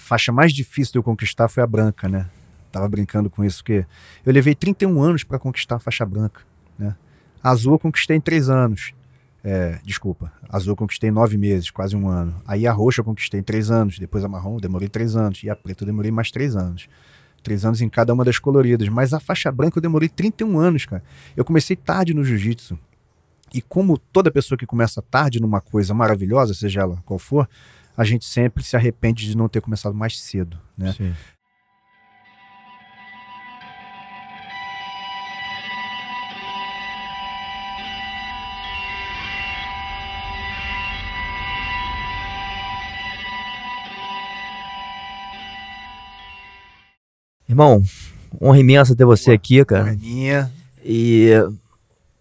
faixa mais difícil de eu conquistar foi a branca, né? Tava brincando com isso, porque eu levei 31 anos para conquistar a faixa branca, né? A azul eu conquistei em 3 anos. Desculpa, a azul eu conquistei em 9 meses, quase 1 ano. Aí a roxa eu conquistei em 3 anos, depois a marrom eu demorei 3 anos, e a preta eu demorei mais 3 anos. 3 anos em cada uma das coloridas, mas a faixa branca eu demorei 31 anos, cara. Eu comecei tarde no jiu-jitsu, e como toda pessoa que começa tarde numa coisa maravilhosa, seja ela qual for, a gente sempre se arrepende de não ter começado mais cedo, né? Sim. Irmão, honra imensa ter você aqui, cara. Minha. E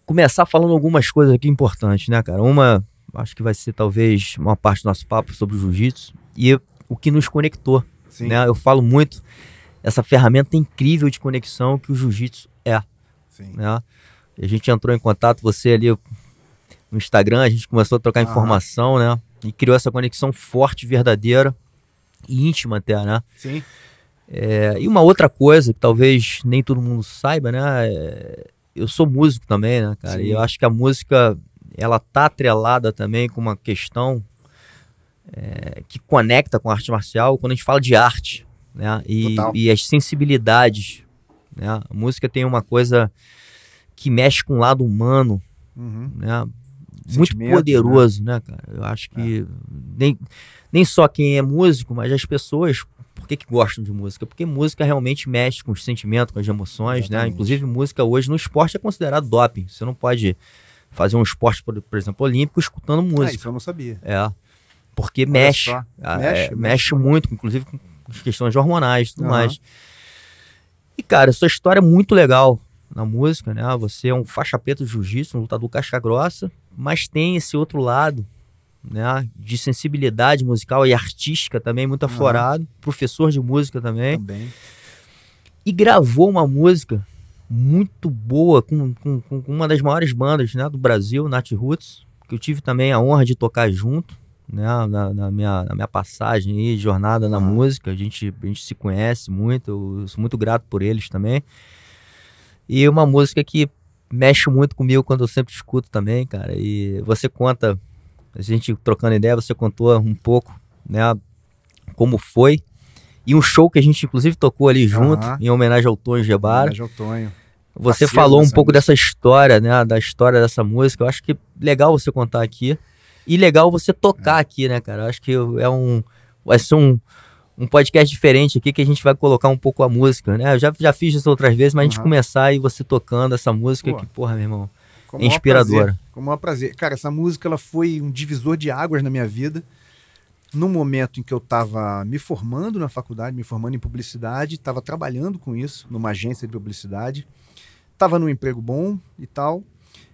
começar falando algumas coisas aqui importantes, né, cara? Uma, acho que vai ser talvez uma parte do nosso papo sobre o jiu-jitsu e o que nos conectou, né? Eu falo muito essa ferramenta incrível de conexão que o jiu-jitsu é, né? A gente entrou em contato, você ali no Instagram, a gente começou a trocar informação, né? E criou essa conexão forte, verdadeira e íntima até, né? Sim. E uma outra coisa que talvez nem todo mundo saiba, né? Eu sou músico também, né, cara? Sim. E eu acho que a música, ela tá atrelada também com uma questão que conecta com a arte marcial quando a gente fala de arte, né? E as sensibilidades, né? A música tem uma coisa que mexe com o lado humano, né? Muito poderoso, né, cara? Eu acho que nem só quem é músico, mas as pessoas... Por que gostam de música? Porque música realmente mexe com os sentimentos, com as emoções, né? Inclusive, música hoje no esporte é considerado doping. Você não pode fazer um esporte, por exemplo, olímpico, escutando música. Isso eu não sabia. Porque mexe muito, inclusive com as questões hormonais e tudo mais. E, cara, sua história é muito legal na música, né? Você é um faixa preta de jiu-jitsu, um lutador casca grossa, mas tem esse outro lado, né, de sensibilidade musical e artística também, muito aflorado, professor de música também. E gravou uma música muito boa com uma das maiores bandas, né, do Brasil, Nat Roots, que eu tive também a honra de tocar junto, né, na minha passagem aí, jornada na música. A gente se conhece muito, eu sou muito grato por eles também. E uma música que mexe muito comigo quando eu sempre escuto também, cara. E você conta... A gente trocando ideia, você contou um pouco, né, como foi. E um show que a gente, inclusive, tocou ali junto, em homenagem ao Tonho Gebara. Homenagem ao Tonho. Você falou um pouco dessa história, né, da história dessa música. Eu acho que legal você contar aqui. E legal você tocar aqui, né, cara? Eu acho que vai ser um podcast diferente aqui, que a gente vai colocar um pouco a música, né? Eu já fiz isso outras vezes, mas a gente começar e você tocando essa música que, porra, meu irmão... É inspiradora. Com o maior prazer. Cara, essa música ela foi um divisor de águas na minha vida. Num momento em que eu estava me formando na faculdade, me formando em publicidade, estava trabalhando com isso, numa agência de publicidade. Estava num emprego bom e tal,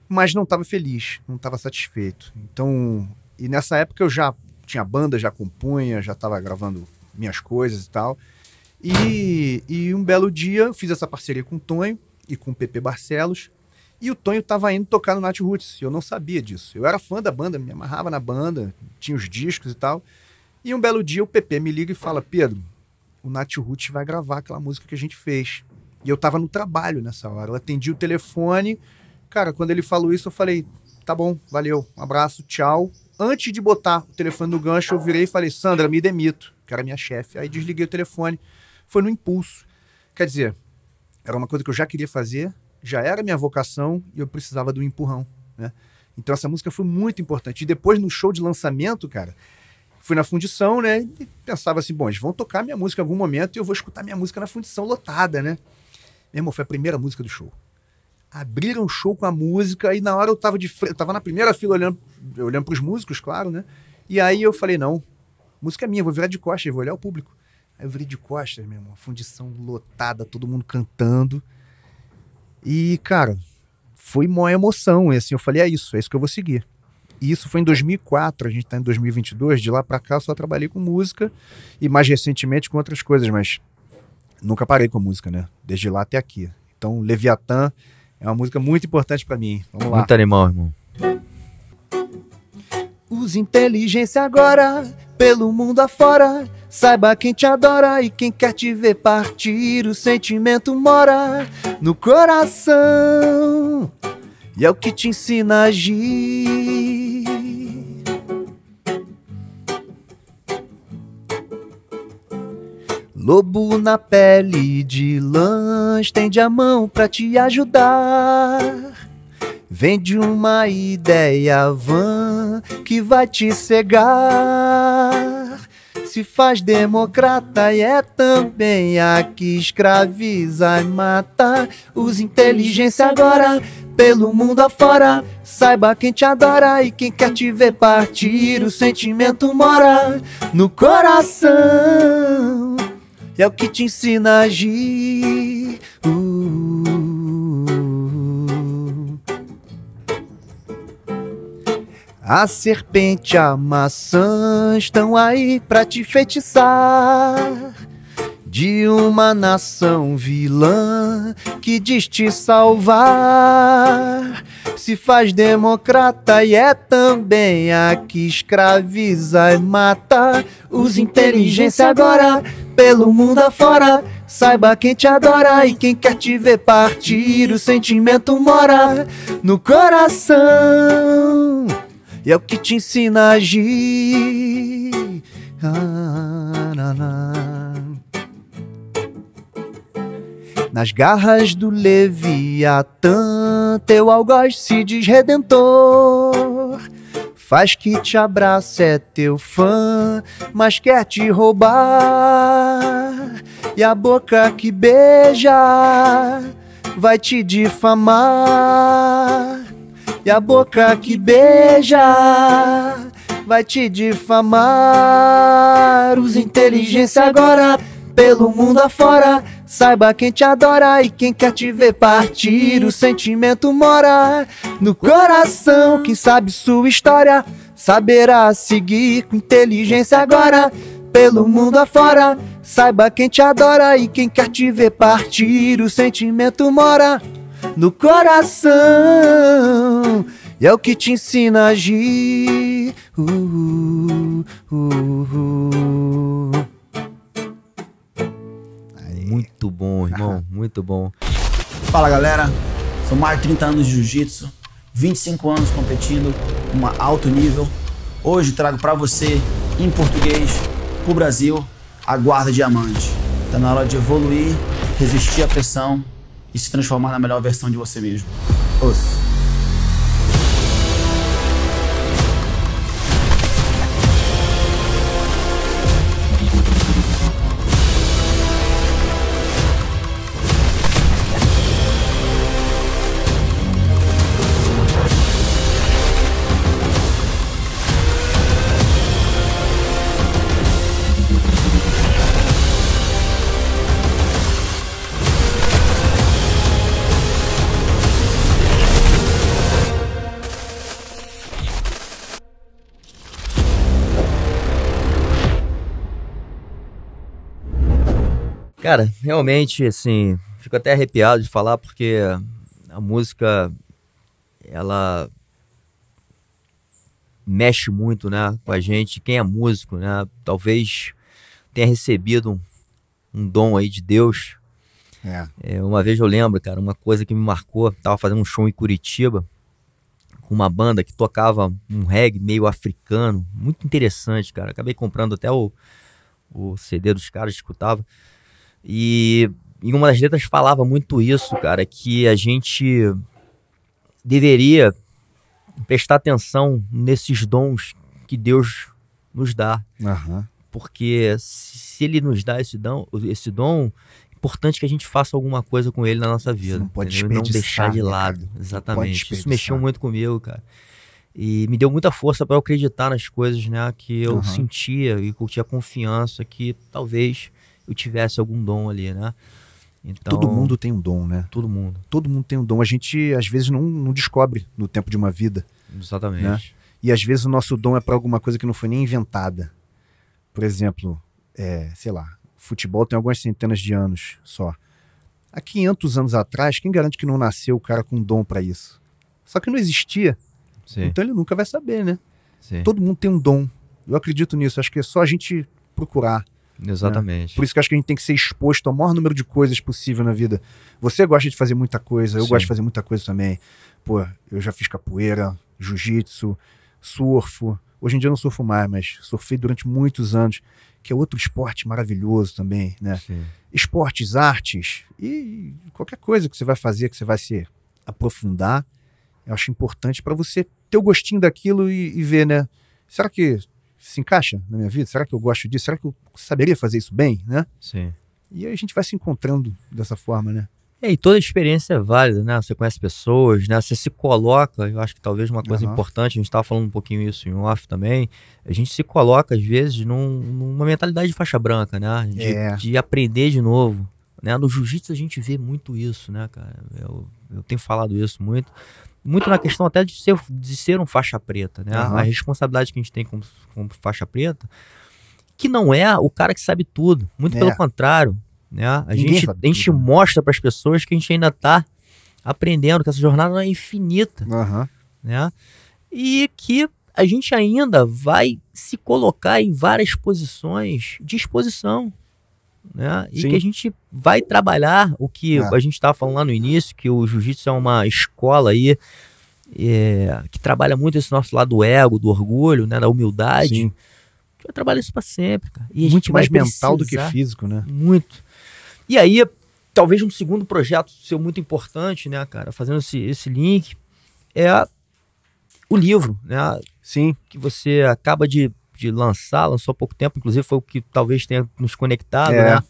mas não estava feliz, não estava satisfeito. Então, e nessa época eu já tinha banda, já compunha, já estava gravando minhas coisas e tal. E um belo dia eu fiz essa parceria com o Tonho e com o Pepe Barcelos. E o Tonho estava indo tocar no Nat Roots, e eu não sabia disso. Eu era fã da banda, me amarrava na banda, tinha os discos e tal. E um belo dia o Pepe me liga e fala: Pedro, o Nat Roots vai gravar aquela música que a gente fez. E eu tava no trabalho nessa hora, eu atendi o telefone. Cara, quando ele falou isso, eu falei: tá bom, valeu, um abraço, tchau. Antes de botar o telefone no gancho, eu virei e falei: Sandra, me demito, que era minha chefe. Aí desliguei o telefone, foi no impulso. Quer dizer, era uma coisa que eu já queria fazer, já era minha vocação e eu precisava do empurrão, né? Então essa música foi muito importante. E depois no show de lançamento, cara, fui na fundição, né? E pensava assim, bom, eles vão tocar minha música em algum momento e eu vou escutar minha música na fundição lotada, né? Meu irmão, foi a primeira música do show. Abriram o show com a música e na hora eu tava na primeira fila olhando pros músicos, claro, né? E aí eu falei, não, música é minha, vou virar de costas, vou olhar o público. Aí eu virei de costas, meu irmão, fundição lotada, todo mundo cantando. E, cara, foi uma emoção, e assim, eu falei, é isso que eu vou seguir. E isso foi em 2004, a gente tá em 2022, de lá pra cá eu só trabalhei com música e mais recentemente com outras coisas, mas nunca parei com a música, né? Desde lá até aqui. Então, Leviatã é uma música muito importante pra mim. Vamos lá. Muito animal, irmão. Use inteligência agora, pelo mundo afora, saiba quem te adora e quem quer te ver partir. O sentimento mora no coração e é o que te ensina a agir. Lobo na pele de lã, estende a mão pra te ajudar. Vende uma ideia vã que vai te cegar. Se faz democrata e é também a que escraviza e mata. Usa inteligência agora pelo mundo afora, saiba quem te adora e quem quer te ver partir. O sentimento mora no coração e é o que te ensina a agir. A serpente e a maçã estão aí pra te feitiçar de uma nação vilã que diz te salvar. Se faz democrata e é também a que escraviza e mata. Usa inteligência agora pelo mundo afora, saiba quem te adora e quem quer te ver partir. O sentimento mora no coração e é o que te ensina a agir. Nas garras do Leviatã, teu algoz se diz redentor. Faz que te abraça, é teu fã, mas quer te roubar. E a boca que beija vai te difamar. E a boca que beija vai te difamar. Usa inteligência agora pelo mundo afora, saiba quem te adora e quem quer te ver partir. O sentimento mora no coração, quem sabe sua história saberá seguir com inteligência agora pelo mundo afora, saiba quem te adora e quem quer te ver partir. O sentimento mora no coração e é o que te ensina a agir. Muito bom, irmão, muito bom. Fala, galera, são mais de 30 anos de jiu-jitsu, 25 anos competindo em alto nível. Hoje trago pra você, em português, pro Brasil, a guarda diamante. Tá na hora de evoluir, resistir à pressão e se transformar na melhor versão de você mesmo. Ouça. Cara, realmente, assim, fico até arrepiado de falar porque a música, ela mexe muito, né, com a gente. Quem é músico, né, talvez tenha recebido um dom aí de Deus. Uma vez eu lembro, cara, uma coisa que me marcou, tava fazendo um show em Curitiba com uma banda que tocava um reggae meio africano, muito interessante, cara. Acabei comprando até o CD dos caras, escutava. E em uma das letras falava muito isso, cara, que a gente deveria prestar atenção nesses dons que Deus nos dá. Porque se Ele nos dá esse dom, é importante que a gente faça alguma coisa com Ele na nossa vida. Não pode não deixar de lado. Exatamente. Isso mexeu muito comigo, cara. E me deu muita força para eu acreditar nas coisas, né, que eu sentia e que eu tinha confiança que talvez eu tivesse algum dom ali, né? Então, todo mundo tem um dom, né? Todo mundo tem um dom. A gente, às vezes, não descobre no tempo de uma vida. Exatamente. Né? E, às vezes, o nosso dom é para alguma coisa que não foi nem inventada. Por exemplo, sei lá, futebol tem algumas centenas de anos só. Há 500 anos atrás, quem garante que não nasceu o cara com dom para isso? Só que não existia. Sim. Então ele nunca vai saber, né? Sim. Todo mundo tem um dom. Eu acredito nisso. Acho que é só a gente procurar. Exatamente. Né? Por isso que eu acho que a gente tem que ser exposto ao maior número de coisas possível na vida. Você gosta de fazer muita coisa, eu gosto de fazer muita coisa também. Pô, eu já fiz capoeira, jiu-jitsu, surfo. Hoje em dia eu não surfo mais, mas surfei durante muitos anos, que é outro esporte maravilhoso também, né? Sim. Esportes, artes e qualquer coisa que você vai fazer, que você vai se aprofundar, eu acho importante para você ter o gostinho daquilo e ver, né? Será que se encaixa na minha vida? Será que eu gosto disso? Será que eu saberia fazer isso bem, né? Sim. E aí a gente vai se encontrando dessa forma, né? E toda experiência é válida, né? Você conhece pessoas, né? Você se coloca, eu acho que talvez uma coisa importante, a gente estava falando um pouquinho isso em off também, a gente se coloca às vezes numa mentalidade de faixa branca, né? De aprender de novo, né? No jiu-jitsu a gente vê muito isso, né, cara? Eu tenho falado isso muito na questão até de ser um faixa preta, né? A responsabilidade que a gente tem como faixa preta, que não é o cara que sabe tudo, muito pelo contrário. Né? A gente mostra para as pessoas que a gente ainda está aprendendo, que essa jornada é infinita, né? E que a gente ainda vai se colocar em várias posições de exposição, né? E que a gente vai trabalhar o que a gente estava falando lá no início, que o jiu-jitsu é uma escola aí que trabalha muito esse nosso lado do ego, do orgulho, né? Da humildade. Sim. Que vai trabalhar isso para sempre, cara. E a muito gente mais mental do que físico, né? Muito. E aí, talvez um segundo projeto seu muito importante, né, cara, fazendo esse link, é o livro, né? Sim. Que você acaba de lançou há pouco tempo, inclusive foi o que talvez tenha nos conectado, né?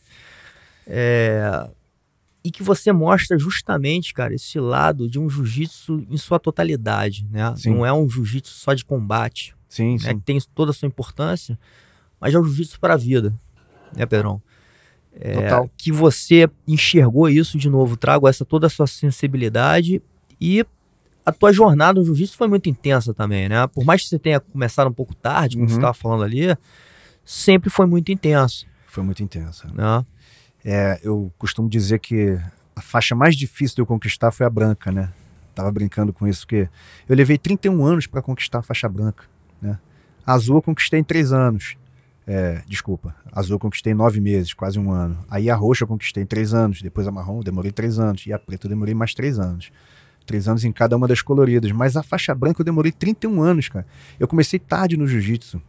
E que você mostra justamente, cara, esse lado de um jiu-jitsu em sua totalidade, né? Sim. Não é um jiu-jitsu só de combate, sim, né? sim. Que tem toda a sua importância, mas é um jiu-jitsu para a vida, né, Pedrão? Total. Que você enxergou isso de novo, trago toda a sua sensibilidade, e a tua jornada no jiu-jitsu foi muito intensa também, né? Por mais que você tenha começado um pouco tarde, como você estava falando ali, sempre foi muito intenso. Foi muito intensa. Né? Eu costumo dizer que a faixa mais difícil de eu conquistar foi a branca, né? Tava brincando com isso, porque eu levei 31 anos para conquistar a faixa branca, né? A azul eu conquistei em 3 anos. A azul eu conquistei em 9 meses, quase 1 ano. Aí a roxa eu conquistei em 3 anos, depois a marrom eu demorei 3 anos, e a preta eu demorei mais 3 anos. 3 anos em cada uma das coloridas, mas a faixa branca eu demorei 31 anos, cara. Eu comecei tarde no jiu-jitsu,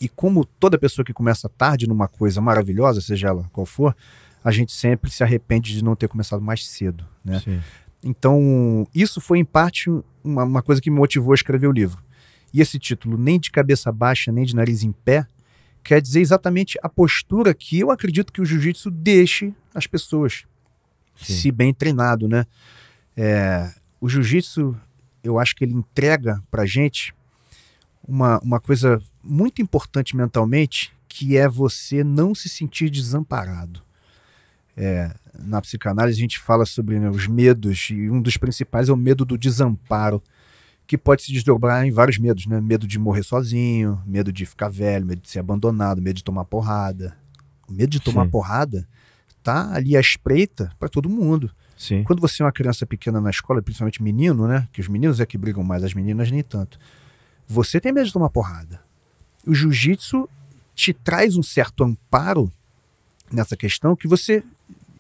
e como toda pessoa que começa tarde numa coisa maravilhosa, seja ela qual for, a gente sempre se arrepende de não ter começado mais cedo, né? Sim. Então, isso foi em parte uma coisa que me motivou a escrever o livro. E esse título, Nem de Cabeça Baixa, Nem de Nariz em Pé, quer dizer exatamente a postura que eu acredito que o jiu-jitsu deixe as pessoas, se bem treinado, né? O jiu-jitsu, eu acho que ele entrega pra gente uma coisa muito importante mentalmente, que é você não se sentir desamparado. Na psicanálise a gente fala sobre, né, os medos, e um dos principais é o medo do desamparo, que pode se desdobrar em vários medos, né? Medo de morrer sozinho, medo de ficar velho, medo de ser abandonado, medo de tomar porrada. O medo de tomar porrada tá ali à espreita para todo mundo. Sim. Quando você é uma criança pequena na escola, principalmente menino, né? Que os meninos é que brigam mais, as meninas nem tanto. Você tem medo de tomar porrada. O jiu-jitsu te traz um certo amparo nessa questão, que você...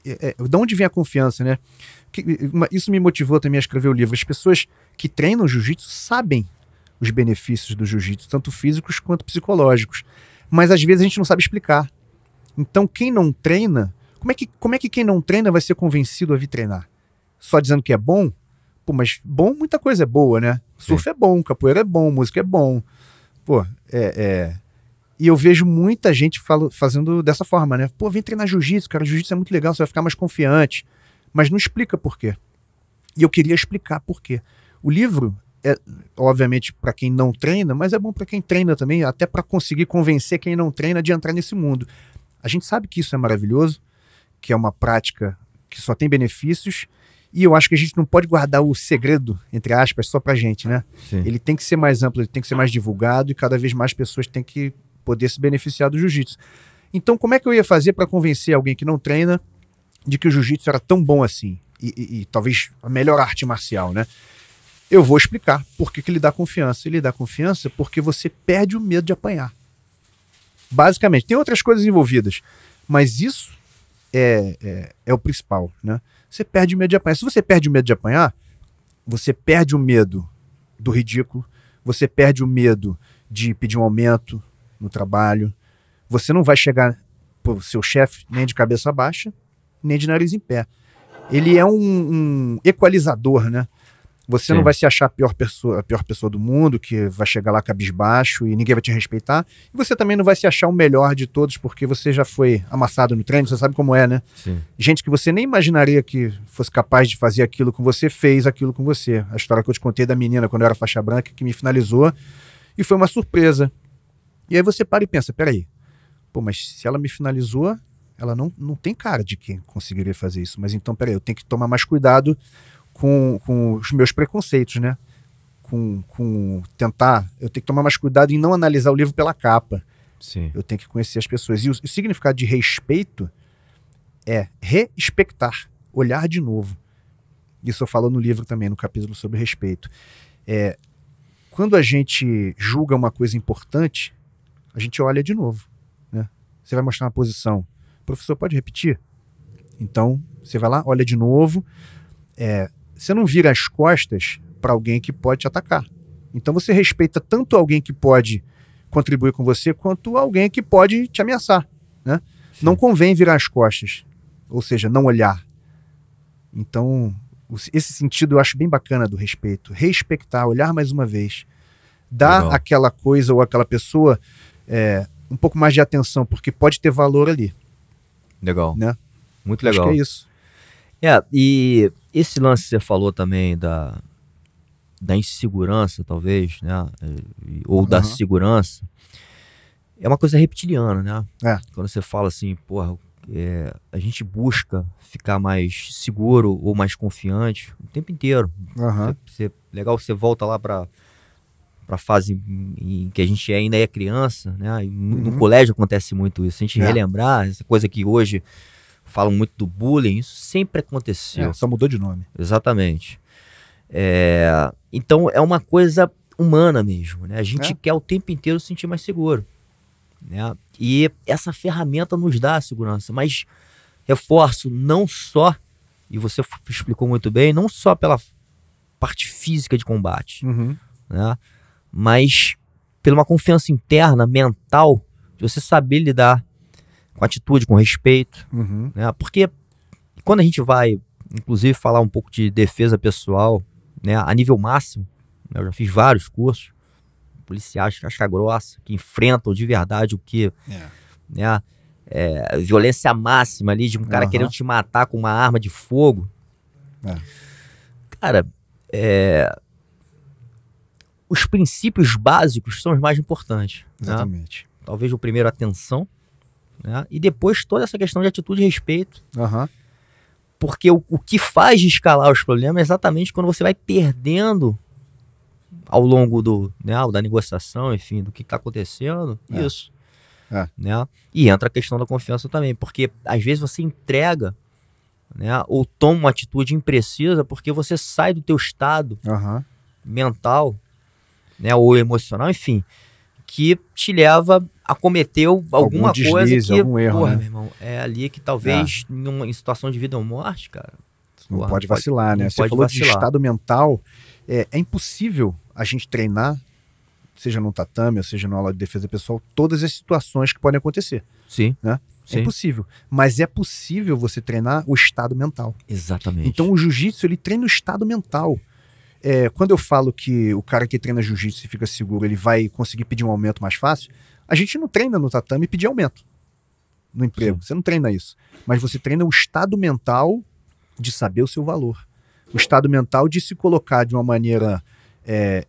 de onde vem a confiança, né? Isso me motivou também a escrever o livro. As pessoas que treinam jiu-jitsu sabem os benefícios do jiu-jitsu, tanto físicos quanto psicológicos. Mas às vezes a gente não sabe explicar. Então quem não treina... Como é que quem não treina vai ser convencido a vir treinar? Só dizendo que é bom? Pô, mas bom, muita coisa é boa, né? Surf é bom, capoeira é bom, música é bom. Pô, E eu vejo muita gente fazendo dessa forma, né? Pô, vem treinar jiu-jitsu, cara, jiu-jitsu é muito legal, você vai ficar mais confiante. Mas não explica por quê. E eu queria explicar por quê. O livro é, obviamente, para quem não treina, mas é bom para quem treina também, até para conseguir convencer quem não treina de entrar nesse mundo. A gente sabe que isso é maravilhoso, que é uma prática que só tem benefícios, e eu acho que a gente não pode guardar o segredo, entre aspas, só pra gente, né? Sim. Ele tem que ser mais amplo, ele tem que ser mais divulgado, e cada vez mais pessoas têm que poder se beneficiar do jiu-jitsu. Então, como é que eu ia fazer para convencer alguém que não treina de que o jiu-jitsu era tão bom assim? E talvez a melhor arte marcial, né? Eu vou explicar por que ele dá confiança. Ele dá confiança porque você perde o medo de apanhar. Basicamente. Tem outras coisas envolvidas, mas isso é o principal, né? Você perde o medo de apanhar. Se você perde o medo de apanhar, você perde o medo do ridículo, você perde o medo de pedir um aumento no trabalho, você não vai chegar pro seu chefe nem de cabeça baixa, nem de nariz em pé. Ele é um equalizador, né? Você não vai se achar a pior pessoa do mundo, que vai chegar lá cabisbaixo e ninguém vai te respeitar. E você também não vai se achar o melhor de todos, porque você já foi amassado no treino, você sabe como é, né? Sim. Gente que você nem imaginaria que fosse capaz de fazer aquilo com você, fez aquilo com você. A história que eu te contei da menina quando eu era faixa branca, que me finalizou, e foi uma surpresa. E aí você para e pensa, peraí, pô, mas se ela me finalizou, ela não tem cara de que conseguiria fazer isso. Mas então, peraí, eu tenho que tomar mais cuidado com os meus preconceitos, né? Eu tenho que tomar mais cuidado em não analisar o livro pela capa. Sim. Eu tenho que conhecer as pessoas. E o significado de respeito é respeitar, olhar de novo. Isso eu falo no livro também, no capítulo sobre respeito. Quando a gente julga uma coisa importante, a gente olha de novo, né? Você vai mostrar uma posição. Professor, pode repetir? Então, você vai lá, olha de novo. Você não vira as costas para alguém que pode te atacar. Então você respeita tanto alguém que pode contribuir com você, quanto alguém que pode te ameaçar, né? Não convém virar as costas, ou seja, não olhar. Então, esse sentido eu acho bem bacana do respeito. Respeitar, olhar mais uma vez. Dar aquela coisa ou aquela pessoa um pouco mais de atenção, porque pode ter valor ali. Legal. Né? Muito legal. Acho que é isso. E esse lance que você falou também da insegurança, talvez, né? Ou da segurança, é uma coisa reptiliana, né? Quando você fala assim, porra, a gente busca ficar mais seguro ou mais confiante o tempo inteiro. Legal, você volta lá para a fase em que a gente ainda é criança, né? E no colégio acontece muito isso. Se a gente relembrar, essa coisa que hoje falam muito do bullying, isso sempre aconteceu. Só mudou de nome. Exatamente. Então é uma coisa humana mesmo, né? A gente quer o tempo inteiro se sentir mais seguro, né? E essa ferramenta nos dá a segurança, mas reforço, não só, e você explicou muito bem, não só pela parte física de combate, né? Mas pela uma confiança interna, mental, de você saber lidar com atitude, com respeito, né? Porque quando a gente vai, inclusive, falar um pouco de defesa pessoal, né, a nível máximo, né, eu já fiz vários cursos, policiais casca grossa, que enfrentam de verdade o que, né, violência máxima ali, de um cara querendo te matar com uma arma de fogo. Cara, os princípios básicos são os mais importantes. Exatamente. Né? Talvez o primeiro, atenção, né? E depois toda essa questão de atitude e respeito. Porque o que faz de escalar os problemas é exatamente quando você vai perdendo ao longo da negociação, enfim, do que está acontecendo, isso. Né? E entra a questão da confiança também, porque às vezes você entrega, né, ou toma uma atitude imprecisa porque você sai do teu estado mental, né, ou emocional, enfim, que te leva a cometer alguma coisa que, algum erro, porra, né? meu irmão, é ali que talvez em situação de vida ou morte, cara, não pode vacilar, né? Você falou de estado mental, é impossível a gente treinar, seja no tatame, ou seja na aula de defesa pessoal, todas as situações que podem acontecer. Sim. Né? É impossível. Mas é possível você treinar o estado mental. Exatamente. Então o jiu-jitsu, ele treina o estado mental. Quando eu falo que o cara que treina jiu-jitsu e fica seguro, ele vai conseguir pedir um aumento mais fácil, a gente não treina no tatame pedir aumento no emprego. Você não treina isso. Mas você treina o estado mental de saber o seu valor. O estado mental de se colocar de uma maneira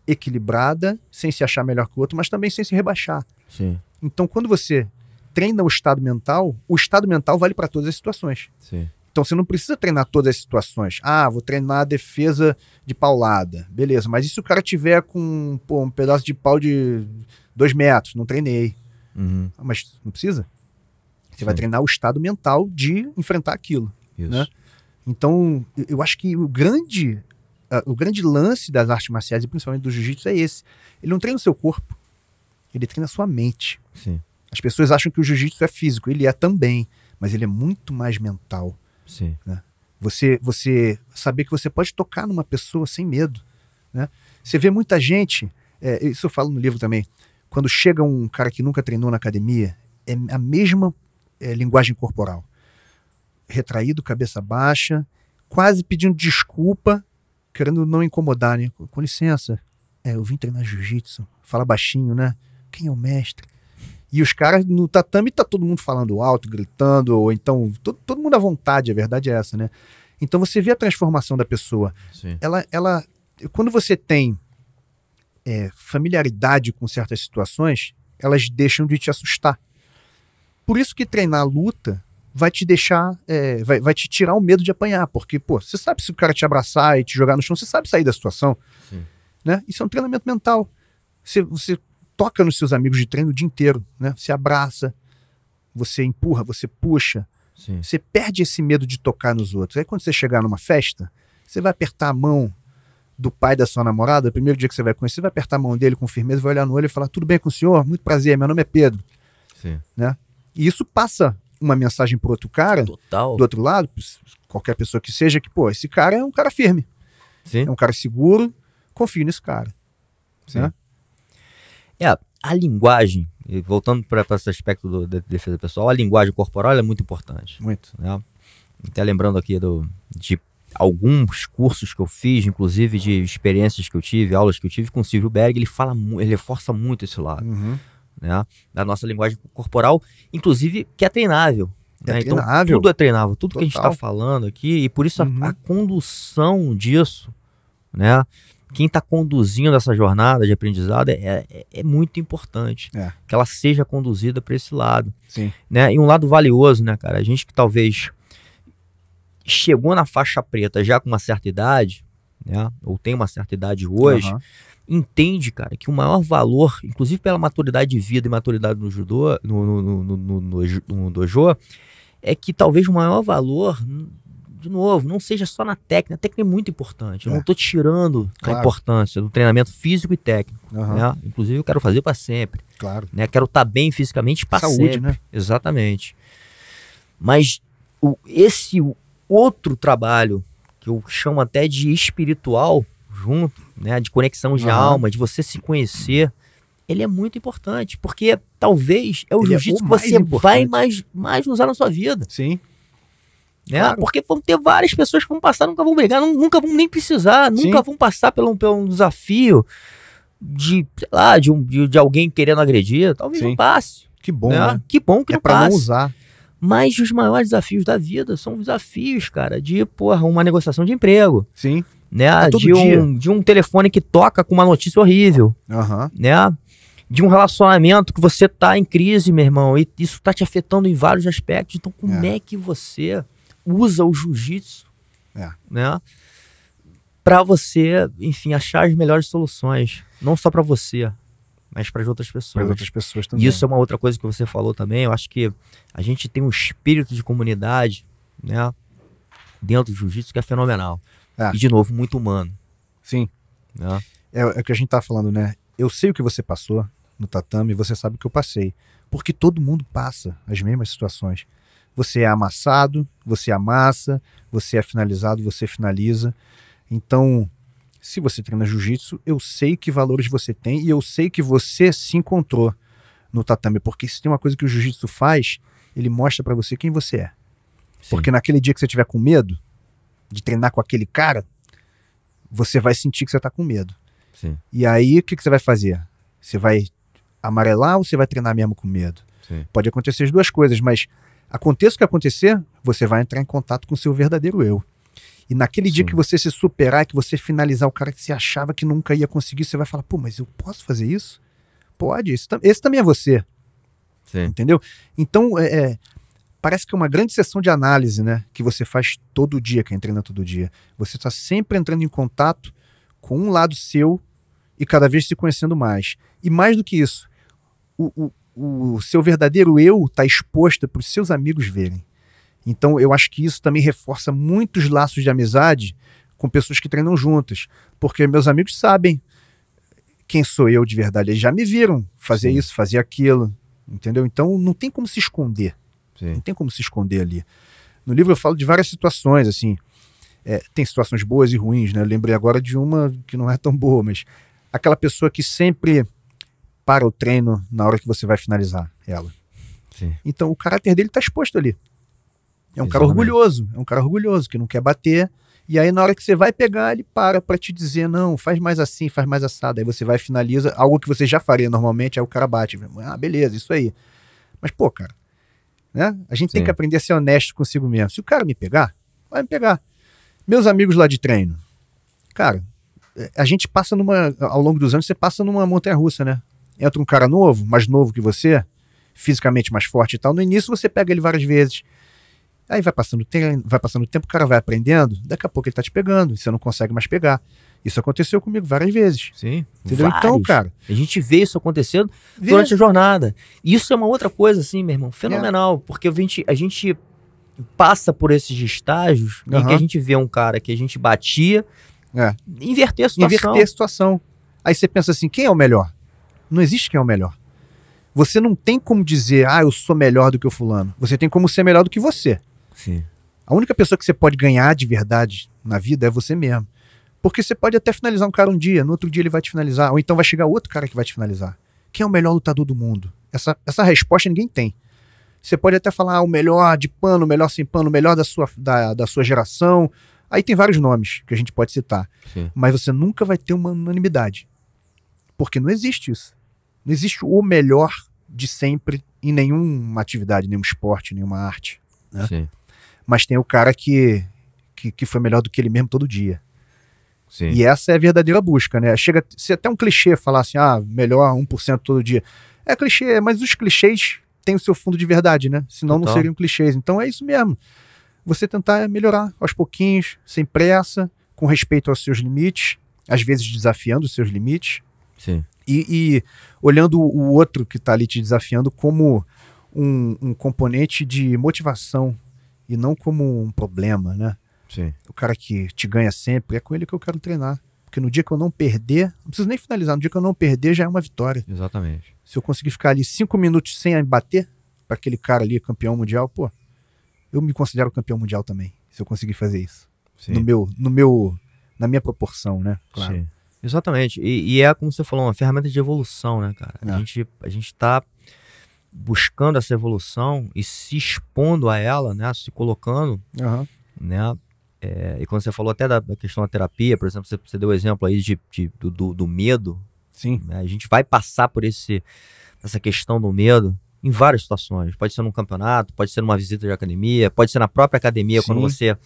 equilibrada, sem se achar melhor que o outro, mas também sem se rebaixar. Sim. Então, quando você treina o estado mental vale para todas as situações. Sim. Então, você não precisa treinar todas as situações. Vou treinar a defesa de paulada. Beleza, mas e se o cara tiver com um pedaço de pau de 2 metros? Não treinei. Mas não precisa. Você vai treinar o estado mental de enfrentar aquilo. Isso. Né? Então, eu acho que o grande lance das artes marciais, e principalmente do jiu-jitsu, é esse. Ele não treina o seu corpo, ele treina a sua mente. Sim. As pessoas acham que o jiu-jitsu é físico, ele é também, mas ele é muito mais mental. Sim. Né? Você saber que você pode tocar numa pessoa sem medo. Né? Você vê muita gente, isso eu falo no livro também, quando chega um cara que nunca treinou na academia, é a mesma linguagem corporal. Retraído, cabeça baixa, quase pedindo desculpa, querendo não incomodar, né? Com licença, eu vim treinar jiu-jitsu, fala baixinho, né? Quem é o mestre? E os caras no tatame tá todo mundo falando alto, gritando, ou então todo mundo à vontade, a verdade é essa, né? Então você vê a transformação da pessoa. Sim. Ela quando você tem familiaridade com certas situações, elas deixam de te assustar. Por isso que treinar a luta vai te deixar, vai te tirar o medo de apanhar, porque, pô, você sabe se o cara te abraçar e te jogar no chão, você sabe sair da situação. Sim. Né? Isso é um treinamento mental. Você toca nos seus amigos de treino o dia inteiro, né? Você abraça, você empurra, você puxa. Sim. Você perde esse medo de tocar nos outros. Aí quando você chegar numa festa, você vai apertar a mão do pai da sua namorada, o primeiro dia que você vai conhecer, você vai apertar a mão dele com firmeza, vai olhar no olho e falar, tudo bem com o senhor? Muito prazer, meu nome é Pedro. Sim. Né? E isso passa uma mensagem pro outro cara, Total. do outro lado, qualquer pessoa que seja, que, pô, esse cara é um cara firme. Sim. É um cara seguro, confio nesse cara. Sim. Né? A linguagem, e voltando para esse aspecto da defesa pessoal, a linguagem corporal é muito importante. Muito. Né? Até lembrando aqui de alguns cursos que eu fiz, inclusive de experiências que eu tive, aulas que eu tive com o Silvio Berg, ele reforça muito esse lado. Uhum. Né? Da nossa linguagem corporal, inclusive que é treinável. Né? Então, treinável. tudo é treinável, tudo Total. que a gente está falando aqui, e por isso a condução disso, né? Quem está conduzindo essa jornada de aprendizado é muito importante. Que ela seja conduzida para esse lado. Sim. Né? E um lado valioso, né, cara? A gente que talvez chegou na faixa preta já com uma certa idade, né? Ou tem uma certa idade hoje, entende, cara, que o maior valor, inclusive pela maturidade de vida e maturidade no judô, no dojo, é que talvez o maior valor, de novo, não seja só na técnica. A técnica é muito importante. Eu não estou tirando a importância do treinamento físico e técnico. Né? Inclusive, eu quero fazer para sempre. Claro. Né? Quero estar bem fisicamente para sempre. Né? Exatamente. Mas esse outro trabalho, que eu chamo até de espiritual, junto, né? De conexão de alma, de você se conhecer, ele é muito importante. Porque talvez é o jiu-jitsu que você vai mais usar na sua vida. Sim. Né? Claro. Porque vão ter várias pessoas que vão passar, nunca vão brigar, nunca vão nem precisar, nunca vão passar por um desafio de alguém querendo agredir. Talvez não passe. Que bom, né? Que bom que não pra passe. Não usar. Mas os maiores desafios da vida são desafios, cara, de uma negociação de emprego. Sim. Né? De um telefone que toca com uma notícia horrível. Né? De um relacionamento que você tá em crise, meu irmão, e isso tá te afetando em vários aspectos. Então, como é que você usa o jiu-jitsu, né, para você, enfim, achar as melhores soluções, não só para você, mas para as outras pessoas. Para outras pessoas também. Isso é uma outra coisa que você falou também. Eu acho que a gente tem um espírito de comunidade, né, dentro do jiu-jitsu que é fenomenal. E, de novo, muito humano. Sim. Né? É o que a gente tá falando, né? Eu sei o que você passou no tatame, você sabe o que eu passei. Porque todo mundo passa as mesmas situações. Você é amassado, você amassa, você é finalizado, você finaliza. Então, se você treina jiu-jitsu, eu sei que valores você tem e eu sei que você se encontrou no tatame. Porque se tem uma coisa que o jiu-jitsu faz, ele mostra pra você quem você é. Sim. Porque naquele dia que você tiver com medo de treinar com aquele cara, você vai sentir que você tá com medo. Sim. E aí, o que você vai fazer? Você vai amarelar ou você vai treinar mesmo com medo? Sim. Pode acontecer as duas coisas, mas aconteça o que acontecer, você vai entrar em contato com o seu verdadeiro eu. E naquele dia que você se superar, que você finalizar o cara que você achava que nunca ia conseguir, você vai falar, pô, mas eu posso fazer isso? Pode, esse também é você. Sim. Entendeu? Então, parece que é uma grande sessão de análise, né? Que você faz todo dia, quem treina todo dia. Você está sempre entrando em contato com um lado seu e cada vez se conhecendo mais. E mais do que isso, o seu verdadeiro eu está exposto para os seus amigos verem. Então eu acho que isso também reforça muitos laços de amizade com pessoas que treinam juntas. Porque meus amigos sabem quem sou eu de verdade. Eles já me viram fazer isso, fazer aquilo. entendeu? Então não tem como se esconder. Sim. Não tem como se esconder ali. No livro eu falo de várias situações, assim. Tem situações boas e ruins, né? Eu lembrei agora de uma que não é tão boa, mas aquela pessoa que sempre para o treino na hora que você vai finalizar ela. Sim. Então o caráter dele está exposto ali. É um Exatamente. cara orgulhoso, que não quer bater. E aí na hora que você vai pegar, ele para te dizer, não, faz mais assim, faz mais assado. Aí você vai e finaliza, algo que você já faria normalmente, aí o cara bate. Ah, beleza, isso aí. Mas pô, cara, né? A gente tem que aprender a ser honesto consigo mesmo. Se o cara me pegar, vai me pegar. Meus amigos lá de treino, cara, a gente passa ao longo dos anos, você passa numa montanha-russa, né? Entra um cara novo, mais novo que você, fisicamente mais forte e tal. No início você pega ele várias vezes. Aí vai passando o tempo, o cara vai aprendendo, daqui a pouco ele tá te pegando, e você não consegue mais pegar. Isso aconteceu comigo várias vezes. Sim. Entendeu? Então, cara, a gente vê isso acontecendo durante a jornada. Isso é uma outra coisa, assim, meu irmão, fenomenal. Porque a gente passa por esses estágios em que a gente vê um cara que a gente batia, inverter a situação. Aí você pensa assim, quem é o melhor? Não existe quem é o melhor. Você não tem como dizer, eu sou melhor do que o fulano. Você tem como ser melhor do que você. Sim. A única pessoa que você pode ganhar de verdade na vida é você mesmo. Porque você pode até finalizar um cara um dia, no outro dia ele vai te finalizar, ou então vai chegar outro cara que vai te finalizar. Quem é o melhor lutador do mundo? Essa resposta ninguém tem. Você pode até falar o melhor de pano, o melhor sem pano, o melhor da sua geração. Aí tem vários nomes que a gente pode citar. Sim. Mas você nunca vai ter uma unanimidade. Porque não existe isso. Não existe o melhor de sempre em nenhuma atividade, nenhum esporte, nenhuma arte. Né? Sim. Mas tem o cara que foi melhor do que ele mesmo todo dia. Sim. E essa é a verdadeira busca, né? Chega a ser até um clichê falar assim, melhor 1% todo dia. É clichê, mas os clichês têm o seu fundo de verdade, né? Senão não seriam clichês. Então é isso mesmo. Você tentar melhorar aos pouquinhos, sem pressa, com respeito aos seus limites, às vezes desafiando os seus limites. Sim. E olhando o outro que está ali te desafiando como um componente de motivação e não como um problema, né? Sim. O cara que te ganha sempre, é com ele que eu quero treinar. Porque no dia que eu não perder, não preciso nem finalizar, no dia que eu não perder já é uma vitória. Exatamente. Se eu conseguir ficar ali 5 minutos sem bater para aquele cara ali, campeão mundial, pô, eu me considero campeão mundial também, se eu conseguir fazer isso. Sim. Na minha proporção, né? Claro. Sim. Exatamente. E é, como você falou, uma ferramenta de evolução, né, cara? A gente tá buscando essa evolução e se expondo a ela, né? Se colocando, né? E quando você falou até da questão da terapia, por exemplo, você deu o exemplo aí do medo. Sim. Né? A gente vai passar por essa questão do medo em várias situações. Pode ser num campeonato, pode ser numa visita de academia, pode ser na própria academia. Sim. Quando você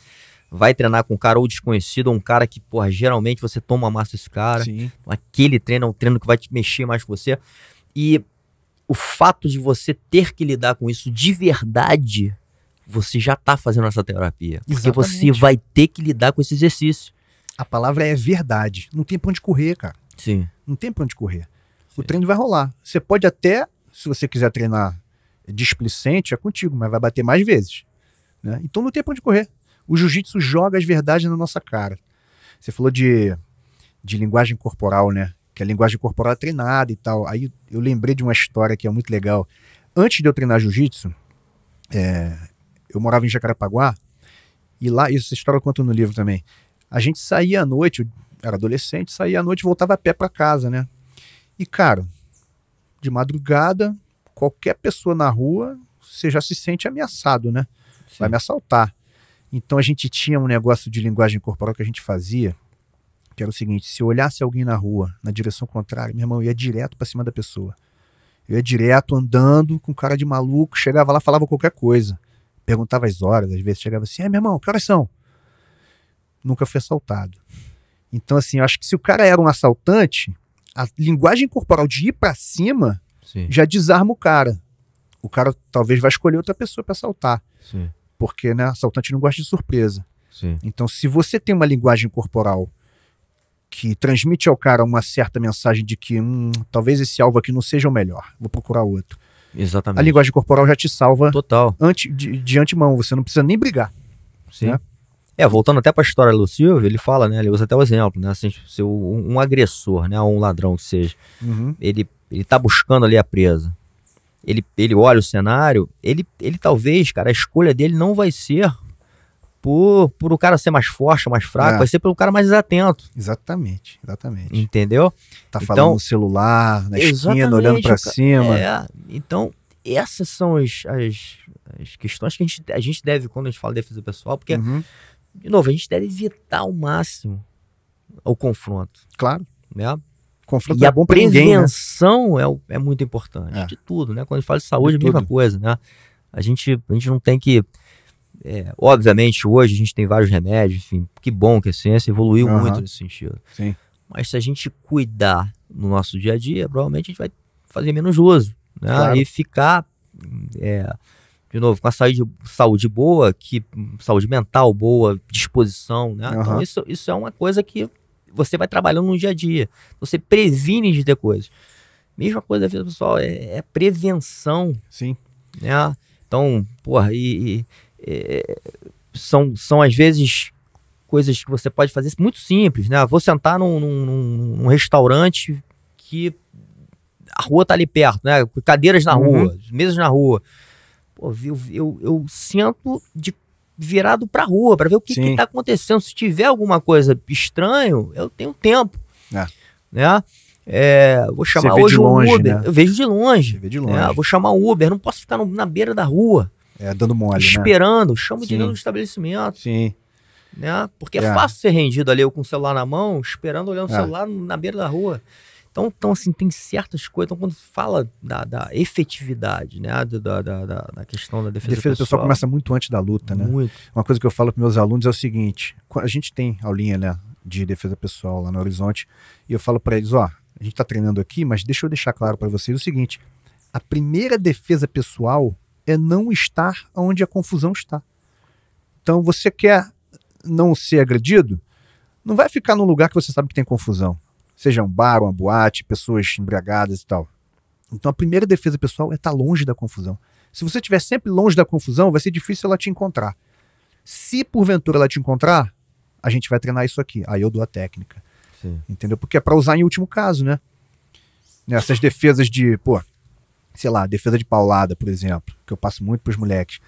vai treinar com um cara ou desconhecido, ou um cara que, porra, geralmente você toma massa desse cara. Sim. Aquele treino é um treino que vai te mexer mais com você. E o fato de você ter que lidar com isso de verdade, você já tá fazendo essa terapia. Porque você vai ter que lidar com esse exercício. A palavra é verdade. Não tem pra onde correr, cara. Sim. Não tem pra onde correr. O treino vai rolar. Você pode até, se você quiser treinar displicente, é contigo, mas vai bater mais vezes. Né? Então não tem pra onde correr. O jiu-jitsu joga as verdades na nossa cara. Você falou de linguagem corporal, né? Que a linguagem corporal é treinada e tal. Aí eu lembrei de uma história que é muito legal. Antes de eu treinar jiu-jitsu, eu morava em Jacarepaguá, e lá, essa história eu conto no livro também. A gente saía à noite, eu era adolescente, saía à noite e voltava a pé pra casa, né? E, cara, de madrugada, qualquer pessoa na rua, você já se sente ameaçado, né? Sim. Vai me assaltar. Então a gente tinha um negócio de linguagem corporal que a gente fazia, que era o seguinte: se eu olhasse alguém na rua, na direção contrária, meu irmão, eu ia direto pra cima da pessoa. Eu ia direto andando com cara de maluco, chegava lá, falava qualquer coisa. Perguntava as horas, às vezes chegava assim, meu irmão, que horas são? Nunca fui assaltado. Então, assim, eu acho que se o cara era um assaltante, a linguagem corporal de ir pra cima Sim. já desarma o cara. O cara talvez vai escolher outra pessoa pra assaltar. Sim. Porque, né, assaltante não gosta de surpresa. Sim. Então, se você tem uma linguagem corporal que transmite ao cara uma certa mensagem de que talvez esse alvo aqui não seja o melhor, vou procurar outro. Exatamente. A linguagem corporal já te salva total de antemão, você não precisa nem brigar. Sim. Né? Voltando até para a história do Silvio, ele fala, né, ele usa até o exemplo, né, assim, se um agressor, né, ou um ladrão que seja, ele tá buscando ali a presa. ele olha o cenário, ele talvez, cara, a escolha dele não vai ser por o cara ser mais forte, mais fraco, vai ser pelo cara mais atento. Exatamente. Entendeu? Tá falando no celular, na esquina, olhando pra cima. Então, essas são as questões que a gente deve, quando a gente fala de defesa pessoal, porque, de novo, a gente deve evitar ao máximo o confronto. Claro. Né? Confronto é bom pra ninguém, né? A prevenção é muito importante, de tudo, né? Quando a gente fala de saúde, é a mesma coisa, né? A gente não tem que... obviamente, hoje a gente tem vários remédios, enfim, que bom que a ciência evoluiu muito nesse sentido. Sim. Mas se a gente cuidar no nosso dia a dia, provavelmente a gente vai fazer menos uso, né? Claro. E ficar, de novo, com a saúde boa, saúde mental boa, disposição, né? Então isso é uma coisa que você vai trabalhando no dia a dia. Você previne de ter coisas. Mesma coisa da vida pessoal, é prevenção. Sim. Né? Então, porra, são às vezes coisas que você pode fazer muito simples, né? Vou sentar num restaurante que a rua tá ali perto, né? Cadeiras na rua, mesas na rua. Pô, eu sento virado pra rua para ver o que tá acontecendo. Se tiver alguma coisa estranho, eu tenho tempo, né? Vou chamar hoje um Uber, né? Eu vejo de longe. Vou chamar um Uber, não posso ficar na beira da rua. Dando mole, esperando, né? chamo de no estabelecimento. Sim. Né? Porque é fácil ser rendido ali, eu com o celular na mão, esperando, olhando o celular na beira da rua. Então, assim, tem certas coisas. Então, quando fala da efetividade, né? Da questão da defesa pessoal começa muito antes da luta, né? Muito. Uma coisa que eu falo para meus alunos é o seguinte: a gente tem aulinha, né, de defesa pessoal lá no Horizonte, e eu falo para eles, a gente tá treinando aqui, mas deixa eu deixar claro para vocês o seguinte: a primeira defesa pessoal é não estar onde a confusão está. Então, você quer não ser agredido, não vai ficar num lugar que você sabe que tem confusão. Seja um bar, uma boate, pessoas embriagadas e tal. Então a primeira defesa pessoal é estar longe da confusão. Se você estiver sempre longe da confusão, vai ser difícil ela te encontrar. Se porventura ela te encontrar, a gente vai treinar isso aqui. Aí eu dou a técnica. Sim. Entendeu? Porque é para usar em último caso, né? Essas defesas de, sei lá, defesa de paulada, por exemplo, que eu passo muito pros moleques.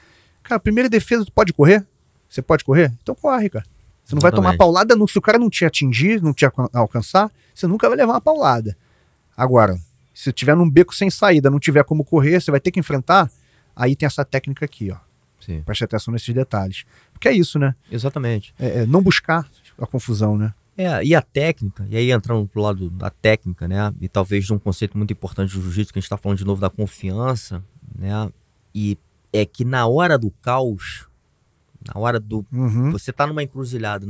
Cara, primeira defesa, tu pode correr? Você pode correr? Então corre, cara. Você não vai tomar paulada, se o cara não te atingir, não te alcançar, você nunca vai levar uma paulada. Agora, se tiver num beco sem saída, não tiver como correr, você vai ter que enfrentar, aí tem essa técnica aqui, ó. Sim. Preste atenção nesses detalhes. Porque é isso, né? Exatamente. Não buscar a confusão, né? E a técnica, e aí entrando pro lado da técnica, né? E talvez de um conceito muito importante do jiu-jitsu, que a gente tá falando de novo da confiança, né? E é que na hora do caos, na hora do... Você tá numa encruzilhada,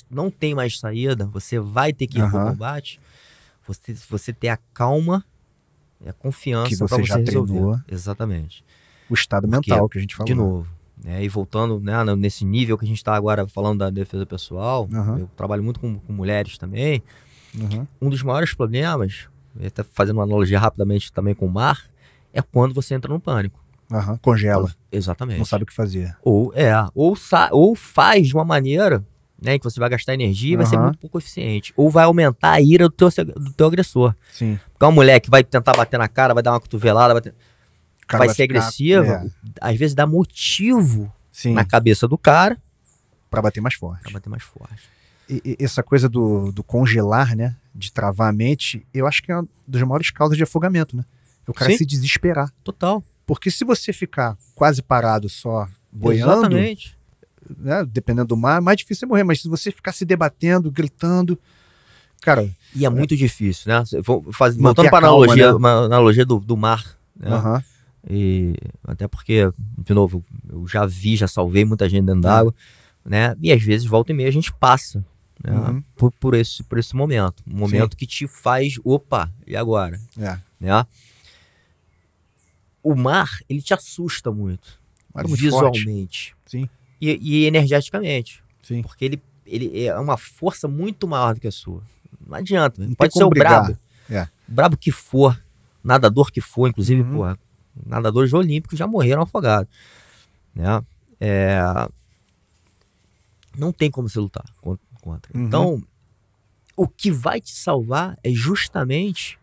não tem mais saída, você vai ter que ir pro combate, você ter a calma e a confiança para você já resolver. Treinou. Exatamente. O estado mental que a gente falou. De novo, né? E voltando, né, nesse nível que a gente tá agora falando da defesa pessoal, eu trabalho muito com mulheres também. Um dos maiores problemas, até fazendo uma analogia rapidamente também com o mar, é quando você entra no pânico. Congela. Exatamente. Não sabe o que fazer. Ou faz de uma maneira, né, que você vai gastar energia e vai ser muito pouco eficiente. Ou vai aumentar a ira do teu agressor. Sim. Porque uma mulher que vai tentar bater na cara, vai dar uma cotovelada, vai ser agressiva, às vezes dá motivo na cabeça do cara pra bater mais forte. E essa coisa do congelar, né, de travar a mente, eu acho que é uma das maiores causas de afogamento, né? O cara se desesperar. Total. Porque se você ficar quase parado só boiando, né, dependendo do mar, é mais difícil você morrer. Mas se você ficar se debatendo, gritando, cara... E é muito difícil, né? Voltando para a analogia do mar, né? E até porque, de novo, eu já salvei muita gente dentro d'água, né? E às vezes, volta e meia, a gente passa, né? por esse momento. Um momento que te faz, opa, e agora? Né? O mar, ele te assusta muito. Visualmente. Sim. E energeticamente. Sim. Porque ele é uma força muito maior do que a sua. Não adianta. Não pode ser o brabo. Brabo que for, nadador que for, inclusive, nadadores olímpicos já morreram afogados. Né? Não tem como você lutar contra. Então, o que vai te salvar é justamente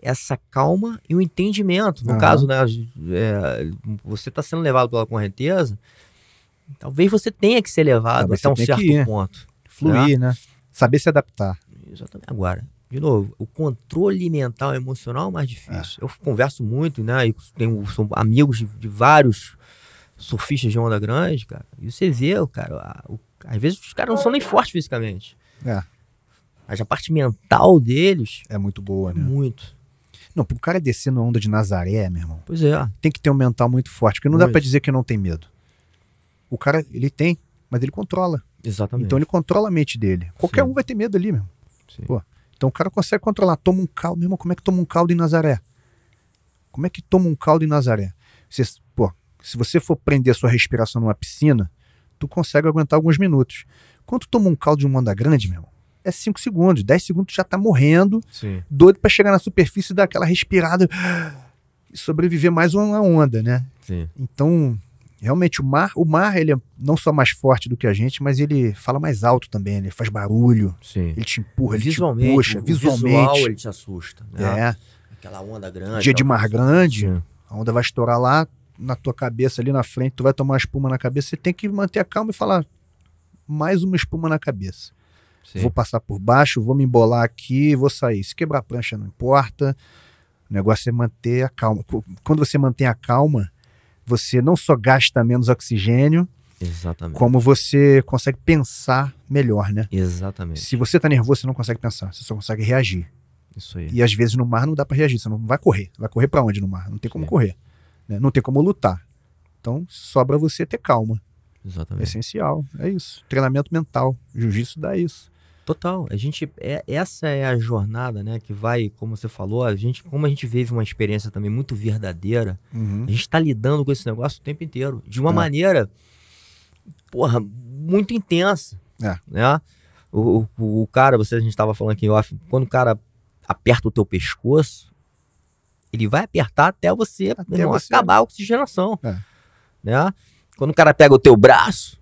essa calma e o entendimento. No caso, né, você está sendo levado pela correnteza, talvez você tenha que ser levado até um certo ponto. Fluir, né? Saber se adaptar. Exatamente. Agora, de novo, o controle mental e emocional é o mais difícil. Eu converso muito, né? E sou amigos de vários surfistas de onda grande, cara. E você vê, cara, às vezes os caras não são nem fortes fisicamente. Mas a parte mental deles é muito boa, né? Muito. Não, pro cara descer na onda de Nazaré, meu irmão. Pois é. Tem que ter um mental muito forte, porque não dá pra dizer que não tem medo. O cara, ele tem, mas ele controla. Exatamente. Então ele controla a mente dele. Qualquer um vai ter medo ali, mesmo. Pô, então o cara consegue controlar. Toma um caldo, meu irmão, como é que toma um caldo em Nazaré? Como é que toma um caldo em Nazaré? Se você for prender a sua respiração numa piscina, tu consegue aguentar alguns minutos. Quando tu toma um caldo de uma onda grande, meu irmão, é 5 segundos, 10 segundos tu já tá morrendo, doido pra chegar na superfície e dar aquela respirada e sobreviver mais uma onda, né? Sim. Então, realmente, o mar, ele é não só mais forte do que a gente, mas ele fala mais alto também, ele faz barulho, ele te empurra, ele te puxa, visualmente. Visual, ele te assusta, né? É. Aquela onda grande. Dia de mar grande, a onda vai estourar lá na tua cabeça, ali na frente, tu vai tomar uma espuma na cabeça, você tem que manter a calma e falar, mais uma espuma na cabeça. Vou passar por baixo, vou me embolar aqui, vou sair. Se quebrar a prancha não importa, o negócio é manter a calma. Quando você mantém a calma, você não só gasta menos oxigênio, como você consegue pensar melhor, né? Exatamente. Se você tá nervoso, você não consegue pensar, você só consegue reagir. Isso aí. E às vezes no mar não dá pra reagir, você não vai correr. Vai correr pra onde no mar? Não tem como correr, né? Não tem como lutar. Então sobra você ter calma. Exatamente. É essencial, é isso. Treinamento mental, jiu-jitsu dá isso. Total, essa é a jornada, né, que vai, como você falou, como a gente vive uma experiência também muito verdadeira, a gente tá lidando com esse negócio o tempo inteiro, de uma maneira, muito intensa, né? O cara, a gente tava falando aqui, quando o cara aperta o teu pescoço, ele vai apertar até você acabar a oxigenação, né? Quando o cara pega o teu braço,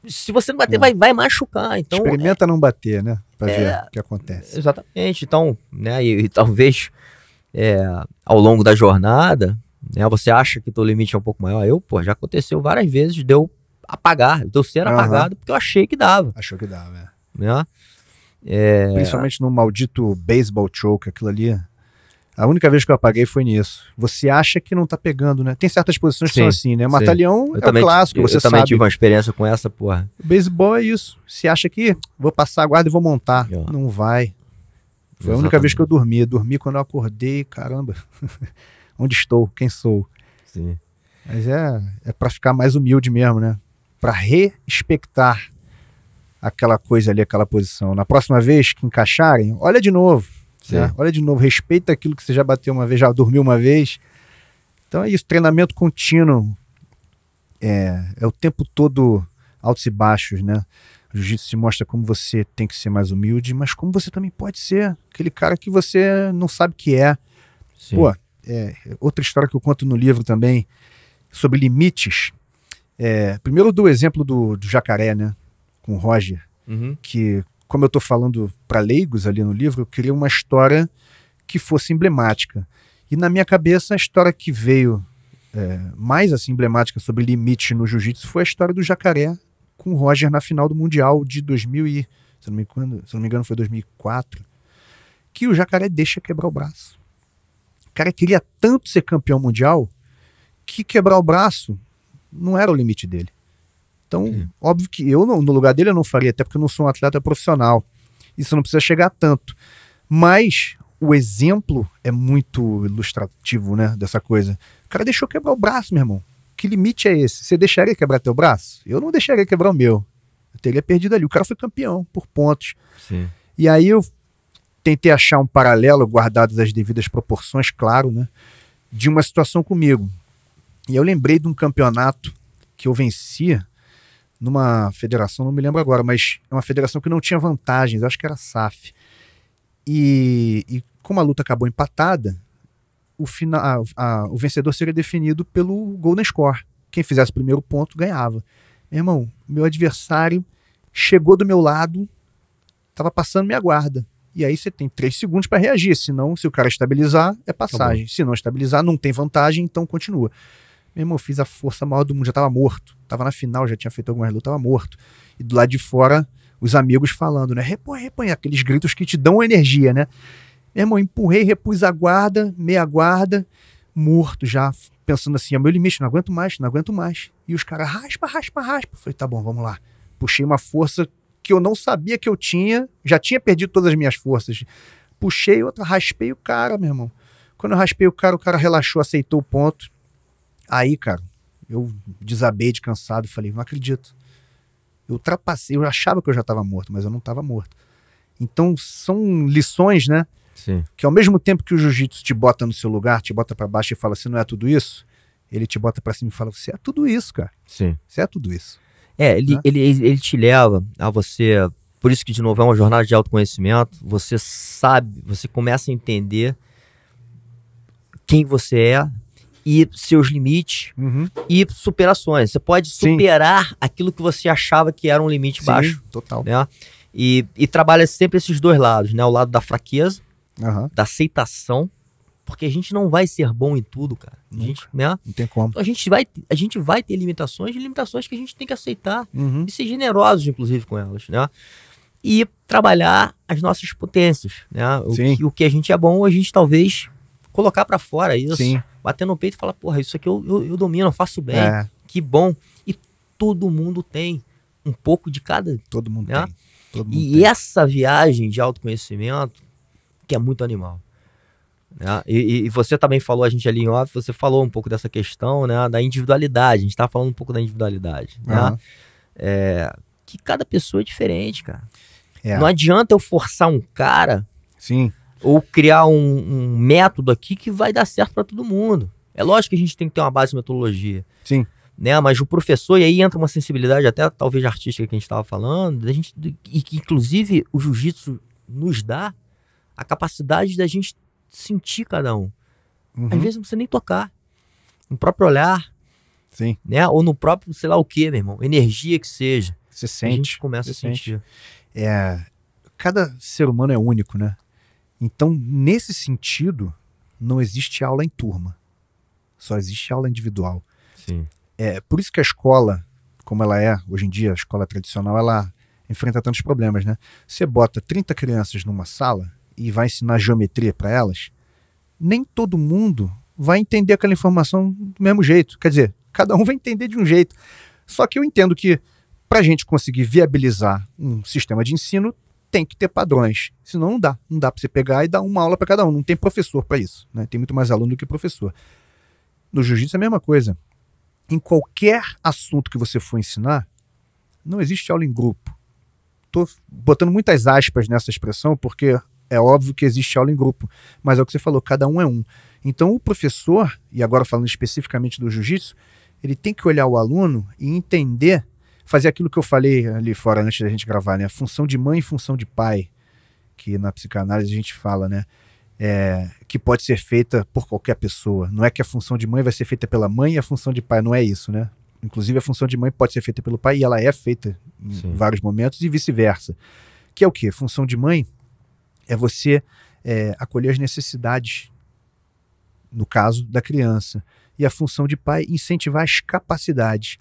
se você não bater, vai machucar. Então, experimenta não bater, né? Pra ver o que acontece. Exatamente. Então, né? E talvez ao longo da jornada, né? Você acha que teu limite é um pouco maior. Já aconteceu várias vezes de eu apagar, de eu ser apagado, porque eu achei que dava. Achou que dava, né? Principalmente no maldito baseball choke, aquilo ali. A única vez que eu apaguei foi nisso. Você acha que não tá pegando, né? Tem certas posições que são assim, né? Matalhão é o clássico, você sabe. Eu também tive uma experiência com essa, porra. O beisebol é isso. Você acha que vou passar a guarda e vou montar. Não vai. Foi a única vez que eu dormi. Dormi quando eu acordei, caramba. Onde estou? Quem sou? Sim. Mas é pra ficar mais humilde mesmo, né? Pra respeitar aquela coisa ali, aquela posição. Na próxima vez que encaixarem, olha de novo. Né? Olha de novo, respeita aquilo que você já bateu uma vez, já dormiu uma vez. Então é isso, treinamento contínuo. É o tempo todo altos e baixos, né? O jiu-jitsu se mostra como você tem que ser mais humilde, mas como você também pode ser aquele cara que você não sabe que é. Pô, outra história que eu conto no livro também, sobre limites. Primeiro eu dou o exemplo do jacaré, né? Com o Roger, que... Como eu estou falando para leigos ali no livro, eu queria uma história que fosse emblemática. E na minha cabeça, a história que veio mais assim, emblemática sobre limite no jiu-jitsu foi a história do jacaré com o Roger na final do Mundial de 2000 e, se não me engano foi 2004, que o jacaré deixa quebrar o braço. O cara queria tanto ser campeão mundial que quebrar o braço não era o limite dele. Então, óbvio que eu, no lugar dele, eu não faria, até porque eu não sou um atleta profissional. Isso não precisa chegar tanto. Mas o exemplo é muito ilustrativo, né, dessa coisa. O cara deixou quebrar o braço, meu irmão. Que limite é esse? Você deixaria quebrar teu braço? Eu não deixaria quebrar o meu. Eu teria perdido ali. O cara foi campeão, por pontos. Sim. E aí eu tentei achar um paralelo, guardadas as devidas proporções, claro, né, de uma situação comigo. E eu lembrei de um campeonato que eu vencia numa federação, não me lembro agora, mas é uma federação que não tinha vantagens, eu acho que era SAF. E como a luta acabou empatada, o vencedor seria definido pelo Golden Score. Quem fizesse o primeiro ponto ganhava. Meu irmão, meu adversário chegou do meu lado, estava passando minha guarda. E aí você tem 3 segundos para reagir, senão, se o cara estabilizar, é passagem. Se não estabilizar, não tem vantagem, então continua. Meu irmão, eu fiz a força maior do mundo, já tava morto. Tava na final, já tinha feito algumas lutas, tava morto. E do lado de fora, os amigos falando, né? Repõe, aqueles gritos que te dão energia, né? Meu irmão, empurrei, repus a guarda, meia guarda, morto já, pensando assim, é o meu limite, não aguento mais. E os caras, raspa. Falei, tá bom, vamos lá. Puxei uma força que eu não sabia que eu tinha, já tinha perdido todas as minhas forças. Puxei outra, raspei o cara, meu irmão. Quando eu raspei o cara relaxou, aceitou o ponto. Aí, cara, eu desabei de cansado e falei, não acredito. Eu ultrapassei, eu achava que eu já estava morto, mas eu não estava morto. Então, são lições, né? Sim. Que ao mesmo tempo que o jiu-jitsu te bota no seu lugar, te bota para baixo e fala, você não é tudo isso, ele te bota para cima e fala, você é tudo isso, cara. Sim. Você é tudo isso. Ele te leva a você, por isso que, de novo, é uma jornada de autoconhecimento, você sabe, você começa a entender quem você é, e seus limites e superações. Você pode superar aquilo que você achava que era um limite baixo. Total. Né? E trabalha sempre esses dois lados, né? O lado da fraqueza, da aceitação, porque a gente não vai ser bom em tudo, cara. A gente, né? Não tem como. Então a gente vai ter limitações que a gente tem que aceitar e ser generosos, inclusive, com elas, né? E trabalhar as nossas potências, né? O que a gente é bom, a gente talvez colocar pra fora isso. Sim. Bater no peito e falar, porra, isso aqui eu domino, eu faço bem, que bom. E todo mundo tem um pouco de cada. Todo mundo né? tem. Todo mundo e tem. essa viagem de autoconhecimento, que é muito animal. Né? E você também falou, a gente ali em off, você falou um pouco dessa questão, né, da individualidade. A gente tava falando um pouco da individualidade. Né? Que cada pessoa é diferente, cara. Não adianta eu forçar um cara... Sim. Ou criar um método aqui que vai dar certo para todo mundo. É lógico que a gente tem que ter uma base de metodologia. Sim. Né? Mas o professor, e aí entra uma sensibilidade até talvez artística que a gente estava falando, e que inclusive o jiu-jitsu nos dá a capacidade da gente sentir cada um. Às vezes não precisa nem tocar. No próprio olhar. Sim. Né? Ou no próprio, sei lá o que, meu irmão. Energia que seja. Você sente. A gente começa a sentir. Cada ser humano é único, né? Então, nesse sentido, não existe aula em turma. Só existe aula individual. Sim. Por isso que a escola, como ela é hoje em dia, a escola tradicional, ela enfrenta tantos problemas, né? Você bota 30 crianças numa sala e vai ensinar geometria para elas, nem todo mundo vai entender aquela informação do mesmo jeito. Quer dizer, cada um vai entender de um jeito. Só que eu entendo que para a gente conseguir viabilizar um sistema de ensino, tem que ter padrões, senão não dá. Não dá para você pegar e dar uma aula para cada um. Não tem professor para isso, né? Tem muito mais aluno do que professor. No jiu-jitsu é a mesma coisa. Em qualquer assunto que você for ensinar, não existe aula em grupo. Estou botando muitas aspas nessa expressão, porque é óbvio que existe aula em grupo. Mas é o que você falou, cada um é um. Então o professor, e agora falando especificamente do jiu-jitsu, ele tem que olhar o aluno e entender, fazer aquilo que eu falei ali fora antes da gente gravar, né? Função de mãe e função de pai, que na psicanálise a gente fala, né? Que pode ser feita por qualquer pessoa. Não é que a função de mãe vai ser feita pela mãe e a função de pai, não é isso, né? Inclusive a função de mãe pode ser feita pelo pai e ela é feita em vários momentos e vice-versa. Que é o quê? Função de mãe é você acolher as necessidades, no caso da criança. E a função de pai, incentivar as capacidades.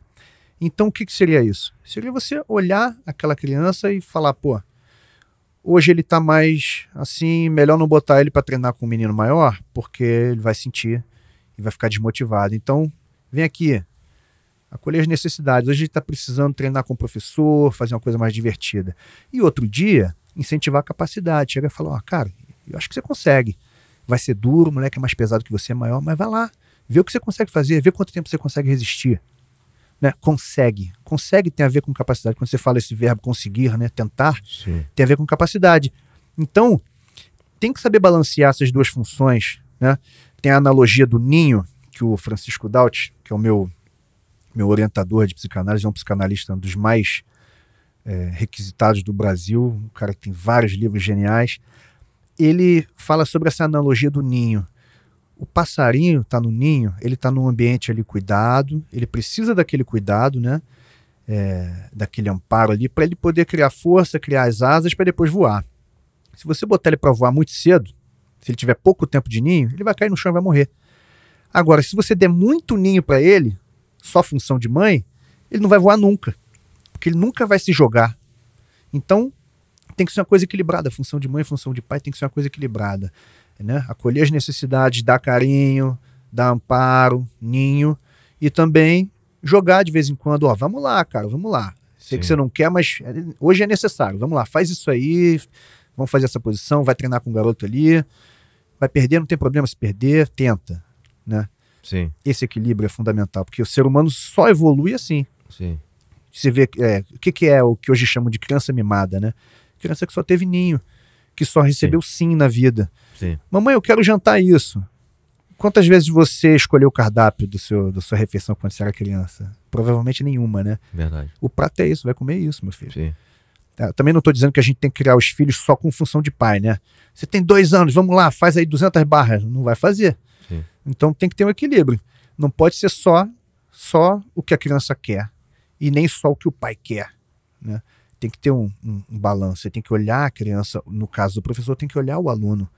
Então, o que seria isso? Seria você olhar aquela criança e falar, pô, hoje ele tá mais assim, melhor não botar ele para treinar com um menino maior, porque ele vai sentir e vai ficar desmotivado. Então, vem aqui, acolher as necessidades. Hoje ele tá precisando treinar com o professor, fazer uma coisa mais divertida. E outro dia, incentivar a capacidade. Chega e fala, ó, cara, eu acho que você consegue. Vai ser duro, o moleque é mais pesado que você, é maior, mas vai lá. Vê o que você consegue fazer, vê quanto tempo você consegue resistir. Né? Consegue tem a ver com capacidade. Quando você fala esse verbo conseguir, né? Tentar, tem a ver com capacidade. Então, tem que saber balancear essas duas funções, né? Tem a analogia do ninho, que o Francisco Daut, que é o meu orientador de psicanálise, é um psicanalista, um dos mais requisitados do Brasil, um cara que tem vários livros geniais. Ele fala sobre essa analogia do ninho. O passarinho está no ninho, ele está num ambiente ali cuidado, ele precisa daquele cuidado, né? Daquele amparo ali, para ele poder criar força, criar as asas para depois voar. Se você botar ele para voar muito cedo, se ele tiver pouco tempo de ninho, ele vai cair no chão e vai morrer. Agora, se você der muito ninho para ele, só função de mãe, ele não vai voar nunca, porque ele nunca vai se jogar. Então, tem que ser uma coisa equilibrada. A função de mãe e função de pai tem que ser uma coisa equilibrada, né? Acolher as necessidades, dar carinho, dar amparo, ninho, e também jogar de vez em quando. Ó, vamos lá, cara, vamos lá. Sei que você não quer, mas hoje é necessário. Vamos lá, faz isso aí, vamos fazer essa posição, vai treinar com o garoto ali. Vai perder, não tem problema se perder, tenta, né? Sim. Esse equilíbrio é fundamental, porque o ser humano só evolui assim. Sim. Você vê o que é o que hoje chamam de criança mimada, né? Criança que só teve ninho, que só recebeu sim na vida. Sim. Mamãe, eu quero jantar isso. Quantas vezes você escolheu o cardápio da sua refeição quando você era criança? Provavelmente nenhuma, né? Verdade. O prato é isso, vai comer isso, meu filho. Sim. Também não estou dizendo que a gente tem que criar os filhos só com função de pai, né? Você tem 2 anos, vamos lá, faz aí 200 barras. Não vai fazer. Sim. Então tem que ter um equilíbrio. Não pode ser só o que a criança quer e nem só o que o pai quer, né? Tem que ter um balanço. Você tem que olhar a criança, no caso do professor, tem que olhar o aluno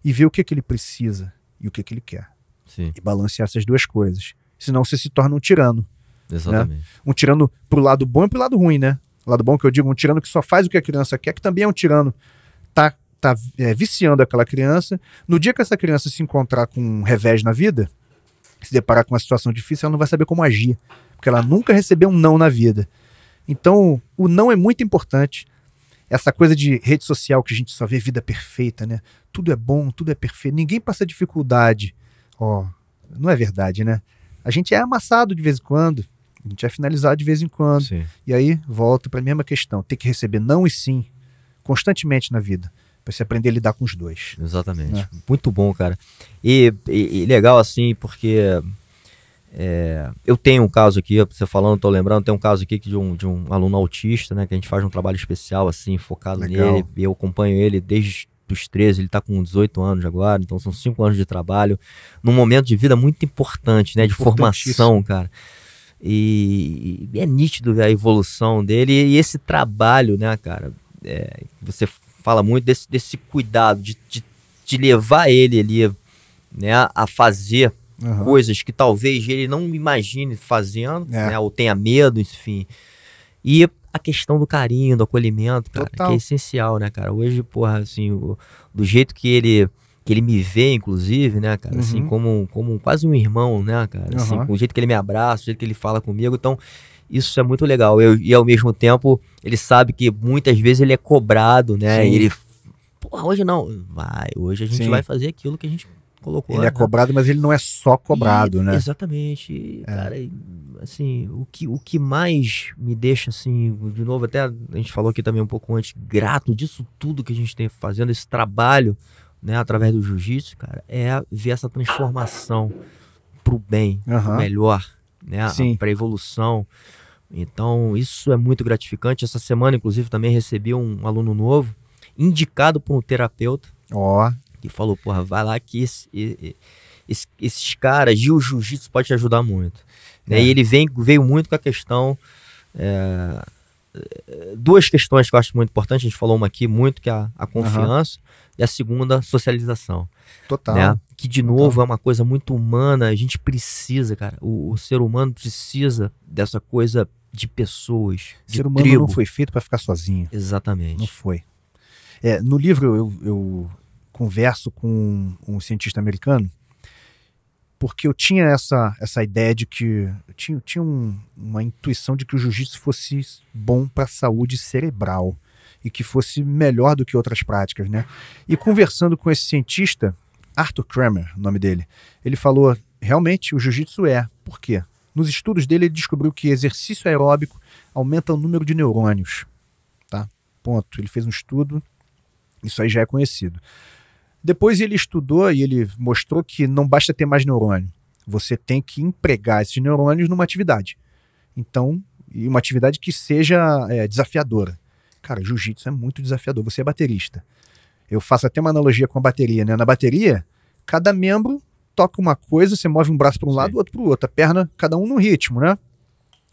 e ver o que ele precisa e o que ele quer. Sim. E balancear essas duas coisas. Senão você se torna um tirano. Exatamente. Né? Um tirano pro lado bom e pro lado ruim, né? O lado bom que eu digo, um tirano que só faz o que a criança quer, que também é um tirano. Tá viciando aquela criança. No dia que essa criança se encontrar com um revés na vida, se deparar com uma situação difícil, ela não vai saber como agir. Porque ela nunca recebeu um não na vida. Então, o não é muito importante. Essa coisa de rede social que a gente só vê vida perfeita, né? Tudo é bom, tudo é perfeito. Ninguém passa dificuldade. Não é verdade, né? A gente é amassado de vez em quando. A gente é finalizado de vez em quando. Sim. E aí, volta para a mesma questão. Tem que receber não e sim, constantemente na vida. Para você aprender a lidar com os dois. Exatamente. Né? Muito bom, cara. E legal assim, porque eu tenho um caso aqui, você falando, tô lembrando, tem um caso aqui de um aluno autista, né? Que a gente faz um trabalho especial, assim, focado nele. Eu acompanho ele desde os 13, ele tá com 18 anos agora, então são 5 anos de trabalho. Num momento de vida muito importante, né? De formação, cara. E é nítido a evolução dele e esse trabalho, né, cara? Você fala muito desse cuidado de levar ele ali, né, a fazer coisas que talvez ele não imagine fazendo, né, ou tenha medo, enfim. E a questão do carinho, do acolhimento, cara, que é essencial, né, cara? Hoje, porra, assim, do jeito que ele me vê, inclusive, né, cara, assim, como quase um irmão, né, cara, assim, com o jeito que ele me abraça, o jeito que ele fala comigo, então isso é muito legal. E ao mesmo tempo, ele sabe que muitas vezes ele é cobrado, né, e ele, porra, hoje não, hoje a gente vai fazer aquilo que a gente colocou. Ele é cobrado, mas ele não é só cobrado, né? Exatamente, e, cara, assim, o que mais me deixa, assim, de novo, até a gente falou aqui também um pouco antes, grato disso tudo que a gente tem fazendo, esse trabalho, né, através do jiu-jitsu, cara, é ver essa transformação pro bem, pro melhor, né, pra evolução. Então, isso é muito gratificante. Essa semana, inclusive, também recebi um aluno novo, indicado por um terapeuta, que falou, porra, vai lá que esses caras, o jiu-jitsu pode te ajudar muito. Né? E ele veio muito com a questão... duas questões que eu acho muito importantes, a gente falou uma aqui muito, que é a confiança, e a segunda, socialização. Total. Né? Que, de novo, é uma coisa muito humana, a gente precisa, cara, o ser humano precisa dessa coisa de pessoas, de tribo. O ser humano não foi feito para ficar sozinho. Exatamente. Não foi. No livro eu converso com um cientista americano, porque eu tinha essa ideia de que eu tinha uma intuição de que o jiu-jitsu fosse bom para a saúde cerebral e que fosse melhor do que outras práticas, né? E conversando com esse cientista, Arthur Kramer, o nome dele, ele falou, realmente o jiu-jitsu por quê? Nos estudos dele ele descobriu que exercício aeróbico aumenta o número de neurônios, tá? Ponto. Ele fez um estudo, isso aí já é conhecido. Depois ele estudou e ele mostrou que não basta ter mais neurônio. Você tem que empregar esses neurônios numa atividade. Então, e uma atividade que seja desafiadora. Cara, jiu-jitsu é muito desafiador. Você é baterista. Eu faço até uma analogia com a bateria, né? Na bateria, cada membro toca uma coisa, você move um braço para um lado, o outro para o outro. A perna, cada um no ritmo, né?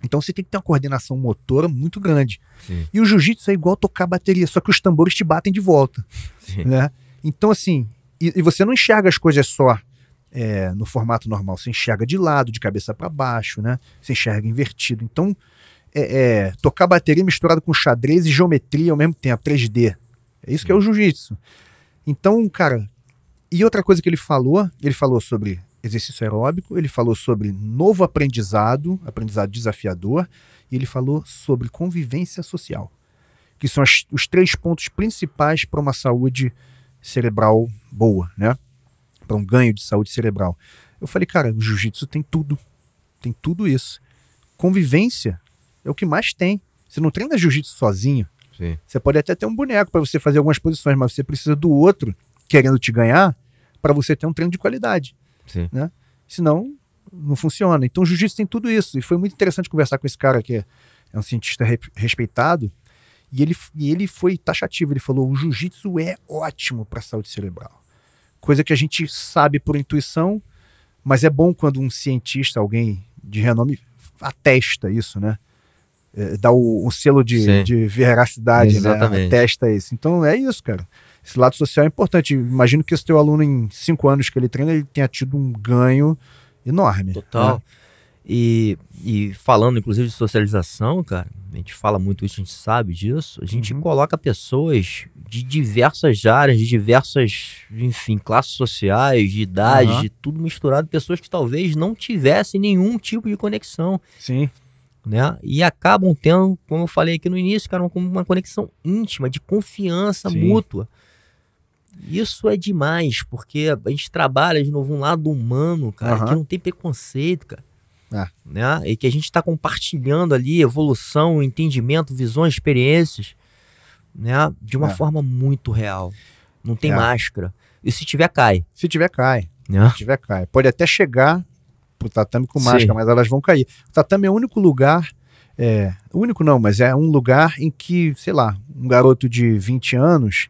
Então você tem que ter uma coordenação motora muito grande. Sim. E o jiu-jitsu é igual tocar bateria, só que os tambores te batem de volta. Sim. Né? Então assim, e você não enxerga as coisas só no formato normal, você enxerga de lado, de cabeça para baixo, né? Você enxerga invertido. Então tocar bateria misturado com xadrez e geometria ao mesmo tempo, 3D. É isso que é o jiu-jitsu. Então, cara, e outra coisa que ele falou sobre exercício aeróbico, ele falou sobre novo aprendizado desafiador, e ele falou sobre convivência social, que são os 3 pontos principais para uma saúde cerebral boa, né? Para um ganho de saúde cerebral. Eu falei, cara, o jiu-jitsu tem tudo isso. Convivência é o que mais tem. Você não treina jiu-jitsu sozinho. Sim. Você pode até ter um boneco para você fazer algumas posições, mas você precisa do outro querendo te ganhar para você ter um treino de qualidade. Sim. Né? Senão, não funciona. Então o jiu-jitsu tem tudo isso. E foi muito interessante conversar com esse cara que é um cientista respeitado. E ele foi taxativo. Ele falou, o jiu-jitsu é ótimo para a saúde cerebral. Coisa que a gente sabe por intuição, mas é bom quando um cientista, alguém de renome, atesta isso, né? Dá o selo de veracidade, exatamente, né? Atesta isso. Então é isso, cara. Esse lado social é importante. Imagino que esse teu aluno, em 5 anos que ele treina, ele tenha tido um ganho enorme. Total. Né? E falando, inclusive, de socialização, cara, a gente fala muito isso, a gente sabe disso, a gente coloca pessoas de diversas áreas, de diversas, enfim, classes sociais, de idades, de tudo misturado, pessoas que talvez não tivessem nenhum tipo de conexão. Sim. Né? E acabam tendo, como eu falei aqui no início, cara, uma conexão íntima, de confiança mútua. Isso é demais, porque a gente trabalha, de novo, um lado humano, cara, que não tem preconceito, cara. Né? E que a gente está compartilhando ali evolução, entendimento, visões, experiências, né? De uma forma muito real. Não tem máscara. E se tiver, cai. Se tiver, cai. Né? Se tiver, cai. Pode até chegar pro tatame com máscara, mas elas vão cair. O tatame é o único lugar, único não, mas é um lugar em que, sei lá, um garoto de 20 anos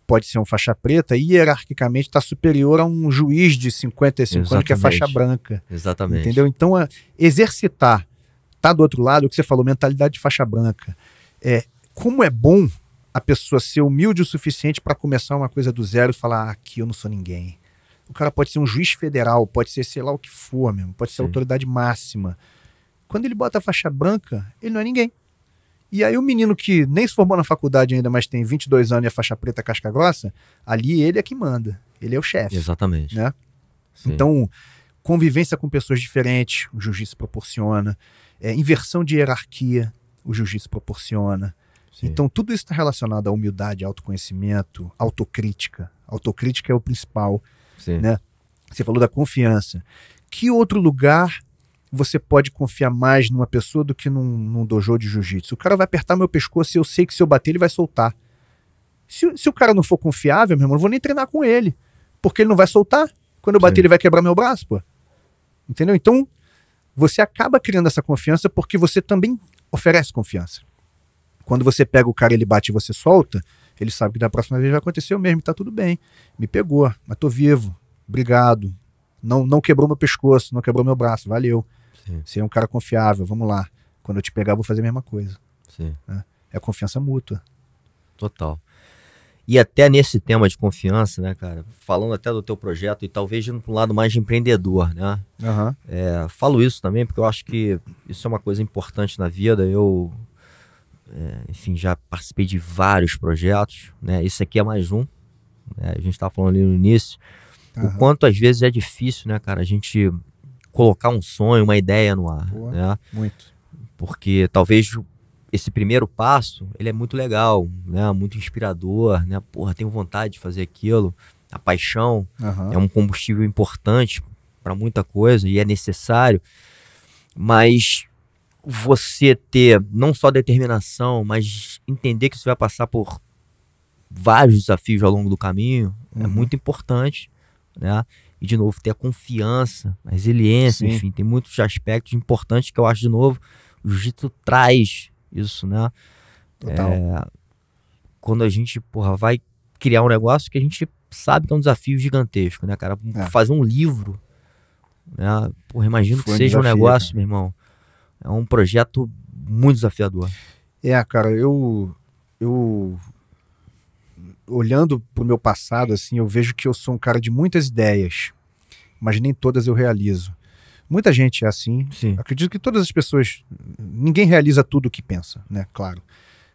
pode ser um faixa preta e hierarquicamente está superior a um juiz de 55 anos que é faixa branca. Exatamente. Entendeu? Então, exercitar, tá do outro lado, o que você falou, mentalidade de faixa branca. Como é bom a pessoa ser humilde o suficiente para começar uma coisa do zero e falar, aqui eu não sou ninguém. O cara pode ser um juiz federal, pode ser sei lá o que for mesmo, pode ser autoridade máxima. Quando ele bota a faixa branca, ele não é ninguém. E aí o menino que nem se formou na faculdade ainda, mas tem 22 anos e é faixa preta casca grossa, ali ele é que manda, ele é o chefe. Exatamente. Né? Então, convivência com pessoas diferentes, o jiu-jitsu proporciona. Inversão de hierarquia, o jiu-jitsu proporciona. Sim. Então tudo isso está relacionado à humildade, autoconhecimento, autocrítica. Autocrítica é o principal. Né? Você falou da confiança. Que outro lugar você pode confiar mais numa pessoa do que num dojo de jiu-jitsu? O cara vai apertar meu pescoço e eu sei que se eu bater ele vai soltar. Se o cara não for confiável, meu irmão, eu não vou nem treinar com ele. Porque ele não vai soltar. Quando eu bater ele vai quebrar meu braço, pô. Entendeu? Então você acaba criando essa confiança porque você também oferece confiança. Quando você pega o cara, ele bate e você solta, ele sabe que da próxima vez vai acontecer o mesmo, tá tudo bem. Me pegou, mas tô vivo. Obrigado. Não quebrou meu pescoço, não quebrou meu braço, valeu. Você é um cara confiável, vamos lá. Quando eu te pegar, eu vou fazer a mesma coisa. Né? É confiança mútua. Total. E até nesse tema de confiança, né, cara? Falando até do teu projeto e talvez indo para um lado mais de empreendedor, né? Falo isso também porque eu acho que isso é uma coisa importante na vida. Eu, enfim, já participei de vários projetos, né? Esse aqui é mais um. Né? A gente estava falando ali no início. O quanto às vezes é difícil, né, cara? A gente colocar um sonho, uma ideia no ar. Boa, né? Muito. Porque talvez esse primeiro passo, ele é muito legal, né? Muito inspirador, né? Porra, tenho vontade de fazer aquilo. A paixão é um combustível importante para muita coisa e é necessário. Mas você ter não só determinação, mas entender que você vai passar por vários desafios ao longo do caminho é muito importante, né? E, de novo, ter a confiança, a resiliência, enfim, tem muitos aspectos importantes que eu acho, de novo, o jiu-jitsu traz isso, né? Total. Quando a gente, vai criar um negócio que a gente sabe que é um desafio gigantesco, né, cara? Fazer um livro, né? Imagino que seja um negócio, meu irmão, É um projeto muito desafiador. Cara, eu olhando pro meu passado, assim, eu vejo que eu sou um cara de muitas ideias, mas nem todas eu realizo. Muita gente é assim. Sim. Acredito que todas as pessoas, ninguém realiza tudo o que pensa, né? Claro.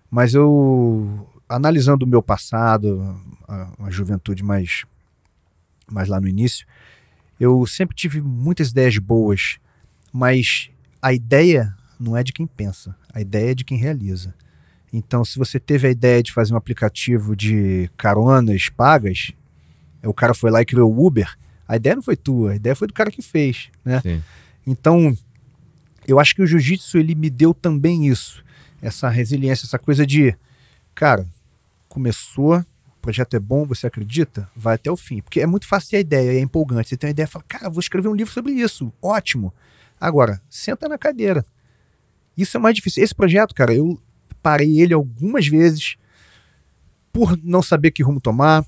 Mas eu, analisando o meu passado, a juventude mais lá no início, eu sempre tive muitas ideias boas, mas a ideia não é de quem pensa, a ideia é de quem realiza. Então, se você teve a ideia de fazer um aplicativo de caronas pagas, o cara foi lá e criou o Uber, a ideia não foi tua, a ideia foi do cara que fez, né? Sim. Então, eu acho que o jiu-jitsu, ele me deu também isso, essa resiliência, essa coisa de, cara, começou, o projeto é bom, você acredita? Vai até o fim. Porque é muito fácil ter a ideia, é empolgante. Você tem a ideia e fala, cara, vou escrever um livro sobre isso, ótimo. Agora, senta na cadeira. Isso é mais difícil. Esse projeto, cara, eu parei ele algumas vezes por não saber que rumo tomar,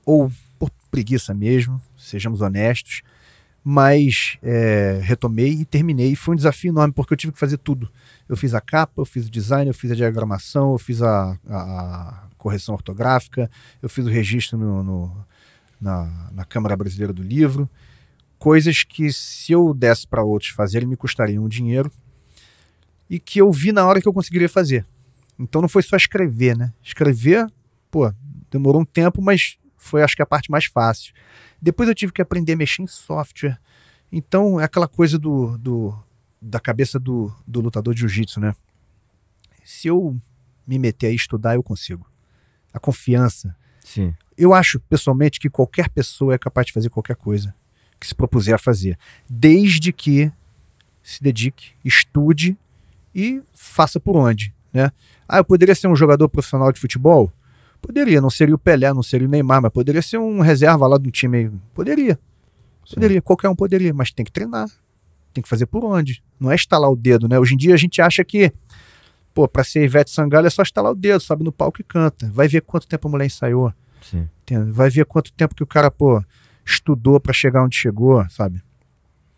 ou por preguiça mesmo, sejamos honestos, mas retomei e terminei. Foi um desafio enorme, porque eu tive que fazer tudo. Eu fiz a capa, eu fiz o design, eu fiz a diagramação, eu fiz a correção ortográfica, eu fiz o registro na Câmara Brasileira do Livro, coisas que se eu desse para outros fazerem me custariam dinheiro e que eu vi na hora que eu conseguiria fazer. Então não foi só escrever, né? Escrever, demorou um tempo, mas foi, acho que, a parte mais fácil. Depois eu tive que aprender a mexer em software. Então é aquela coisa da cabeça do lutador de jiu-jitsu, né? Se eu me meter a estudar, eu consigo. A confiança. Sim. Eu acho, pessoalmente, que qualquer pessoa é capaz de fazer qualquer coisa que se propuser a fazer, desde que se dedique, estude e faça por onde, né? Eu poderia ser um jogador profissional de futebol? Poderia, não seria o Pelé, não seria o Neymar, mas poderia ser um reserva lá do time. Poderia. Poderia, qualquer um poderia, mas tem que treinar. Tem que fazer por onde. Não é estalar o dedo, né? Hoje em dia a gente acha que, pra ser Ivete Sangalo é só estalar o dedo, sobe no palco e canta. Vai ver quanto tempo a mulher ensaiou. Sim. Vai ver quanto tempo que o cara, estudou para chegar onde chegou, sabe?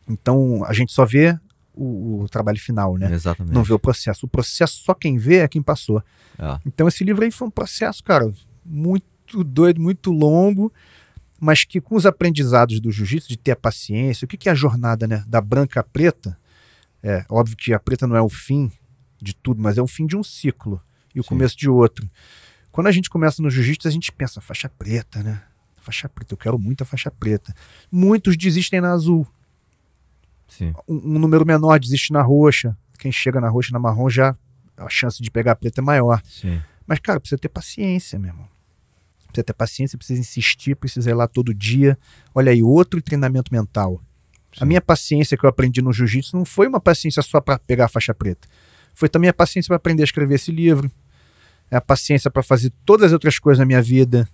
Então a gente só vê o trabalho final, né? Exatamente. Não vê o processo. O processo só quem vê é quem passou. Então esse livro aí foi um processo, cara, muito doido, muito longo, mas que com os aprendizados do jiu-jitsu, de ter a paciência, o que é a jornada, né? Da branca à preta, óbvio que a preta não é o fim de tudo, mas é o fim de um ciclo e o começo de outro. Quando a gente começa no jiu-jitsu, a gente pensa, faixa preta, né? Faixa preta, eu quero muito a faixa preta. Muitos desistem na azul. Sim. Um número menor desiste na roxa. Quem chega na roxa, na marrom, já a chance de pegar a preta é maior. Sim. Mas, cara, precisa ter paciência, meu irmão. Precisa ter paciência, precisa insistir, precisa ir lá todo dia. Olha aí, outro treinamento mental. Sim. A minha paciência que eu aprendi no jiu-jitsu não foi uma paciência só para pegar a faixa preta. Foi também a paciência para aprender a escrever esse livro. É a paciência para fazer todas as outras coisas na minha vida.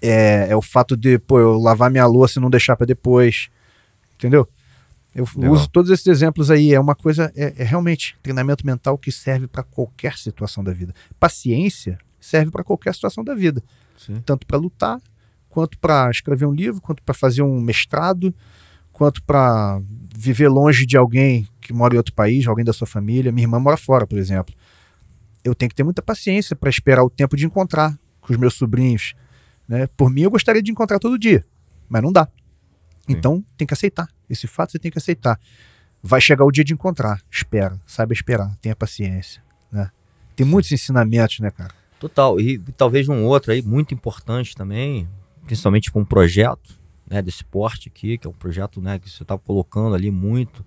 É o fato de, eu lavar minha louça e não deixar para depois. Entendeu? Eu uso todos esses exemplos aí. É uma coisa, é realmente treinamento mental que serve para qualquer situação da vida. Paciência serve para qualquer situação da vida. Sim. Tanto para lutar, quanto para escrever um livro, quanto para fazer um mestrado, quanto para viver longe de alguém que mora em outro país, alguém da sua família. Minha irmã mora fora, por exemplo. Eu tenho que ter muita paciência para esperar o tempo de encontrar com os meus sobrinhos, né? Por mim, eu gostaria de encontrar todo dia, mas não dá. Então, tem que aceitar. Esse fato você tem que aceitar. Vai chegar o dia de encontrar. Espera, saiba esperar, tenha paciência, né? Tem muitos ensinamentos, né, cara? Total. E talvez um outro aí, muito importante também, principalmente com um projeto, né, desse porte aqui, que é um projeto, né, que você está colocando ali muito,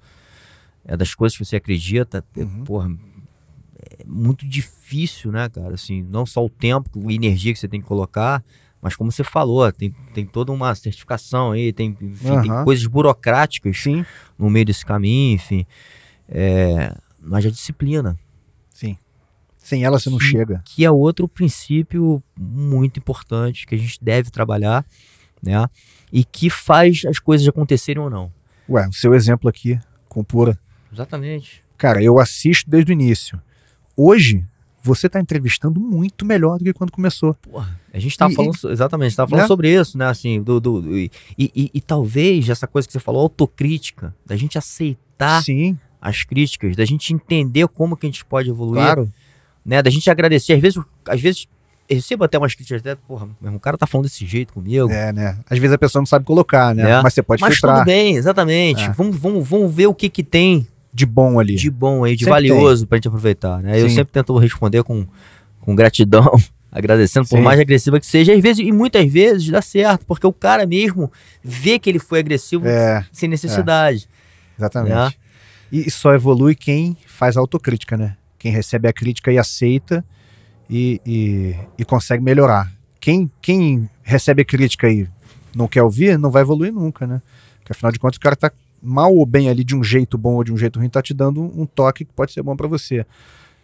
das coisas que você acredita, é muito difícil, né, cara? Assim, não só o tempo, a energia que você tem que colocar, mas como você falou, tem toda uma certificação aí, tem coisas burocráticas no meio desse caminho, enfim. Mas a disciplina. Sim. Sem ela você não chega. Que é outro princípio muito importante que a gente deve trabalhar, né? E que faz as coisas acontecerem ou não. O seu exemplo aqui, com Pura. Exatamente. Cara, eu assisto desde o início. Hoje, você está entrevistando muito melhor do que quando começou. Porra, a gente estava falando, exatamente, a gente estava falando sobre isso, né? Assim, e talvez essa coisa que você falou, autocrítica, da gente aceitar as críticas, da gente entender como que a gente pode evoluir, Claro. né? Da gente agradecer. Às vezes eu recebo até umas críticas, até, porra, o cara tá falando desse jeito comigo. Né? Às vezes a pessoa não sabe colocar, né? Né? Mas você pode Mas filtrar. tudo bem, exatamente. Vamos ver o que tem De bom ali. de bom aí, de Sempre valioso pra gente aproveitar, né? Eu Sim. sempre tento responder com gratidão, agradecendo, por Sim. mais agressiva que seja. Às vezes, e muitas vezes dá certo, porque o cara mesmo vê que ele foi agressivo sem necessidade. Exatamente. Né? E só evolui quem faz autocrítica, né? Quem recebe a crítica e aceita e consegue melhorar. Quem recebe a crítica e não quer ouvir, não vai evoluir nunca, né? Porque afinal de contas o cara tá mal ou bem ali de um jeito bom ou de um jeito ruim, tá te dando um toque que pode ser bom para você.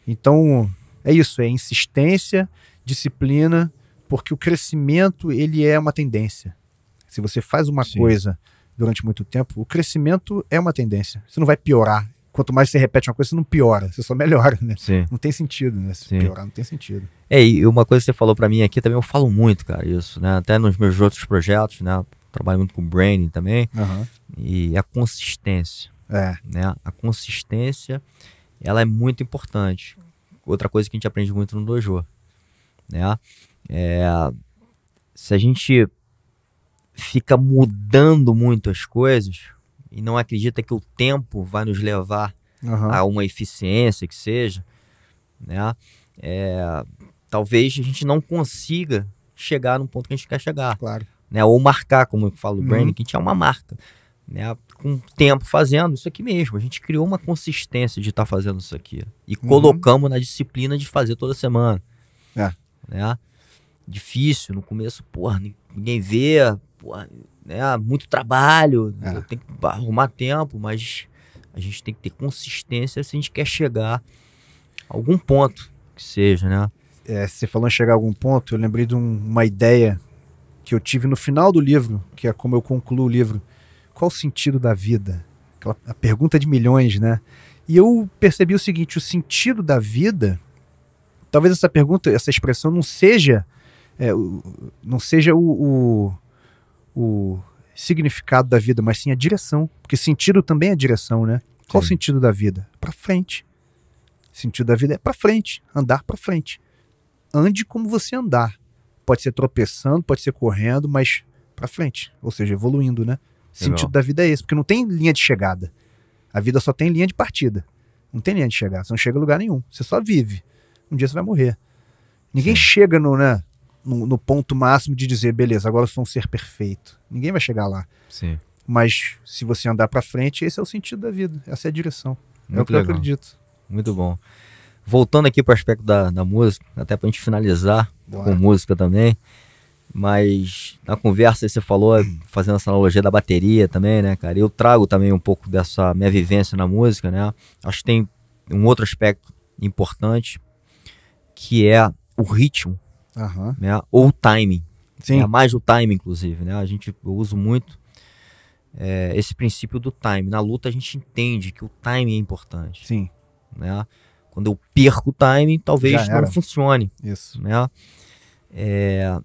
Então, é isso, é insistência, disciplina, porque o crescimento, ele é uma tendência. Se você faz uma coisa durante muito tempo, o crescimento é uma tendência. Você não vai piorar. Quanto mais você repete uma coisa, você não piora, você só melhora, né? Sim. Não tem sentido, né? Se piorar, não tem sentido. E uma coisa que você falou pra mim aqui também, eu falo muito, cara, isso, né? Até nos meus outros projetos, né? Trabalho muito com branding também. E a consistência. Né? A consistência, ela é muito importante. Outra coisa que a gente aprende muito no dojo, né? Se a gente fica mudando muito as coisas e não acredita que o tempo vai nos levar a uma eficiência que seja, né? Talvez a gente não consiga chegar no ponto que a gente quer chegar. Claro. Né? Ou marcar, como eu falo, o branding, que a gente é uma marca. Né? Com o tempo fazendo isso aqui mesmo. A gente criou uma consistência de estar fazendo isso aqui. E colocamos na disciplina de fazer toda semana. Né? Difícil, no começo, porra, ninguém vê, porra, né? Muito trabalho, tem que arrumar tempo, mas a gente tem que ter consistência se a gente quer chegar a algum ponto que seja, né? Você falou em chegar a algum ponto, eu lembrei de uma ideia que eu tive no final do livro, que é como eu concluo o livro. Qual o sentido da vida? A pergunta de milhões, né? E eu percebi o seguinte, o sentido da vida, talvez essa pergunta, essa expressão não seja o significado da vida, mas sim a direção, porque sentido também é direção, né? Qual o sentido da vida? Pra frente. O sentido da vida é pra frente, andar pra frente. Ande como você andar. Pode ser tropeçando, pode ser correndo, mas pra frente, ou seja, evoluindo, né? O sentido da vida é esse, porque não tem linha de chegada. A vida só tem linha de partida. Não tem linha de chegada, você não chega a lugar nenhum. Você só vive. Um dia você vai morrer. Ninguém chega no ponto máximo de dizer, beleza, agora eu sou um ser perfeito. Ninguém vai chegar lá. Mas se você andar pra frente, esse é o sentido da vida. Essa é a direção. É o que eu acredito. Muito bom. Voltando aqui para o aspecto da música, até pra gente finalizar com música também, mas na conversa você falou, fazendo essa analogia da bateria também, né, cara? Eu trago também um pouco dessa minha vivência na música, né? Acho que tem um outro aspecto importante, que é o ritmo, né? Ou o timing. Sim. Mais o timing, inclusive, né? Eu uso muito esse princípio do timing. Na luta a gente entende que o timing é importante. Sim. Né? Quando eu perco o timing, talvez não funcione. Isso. Né?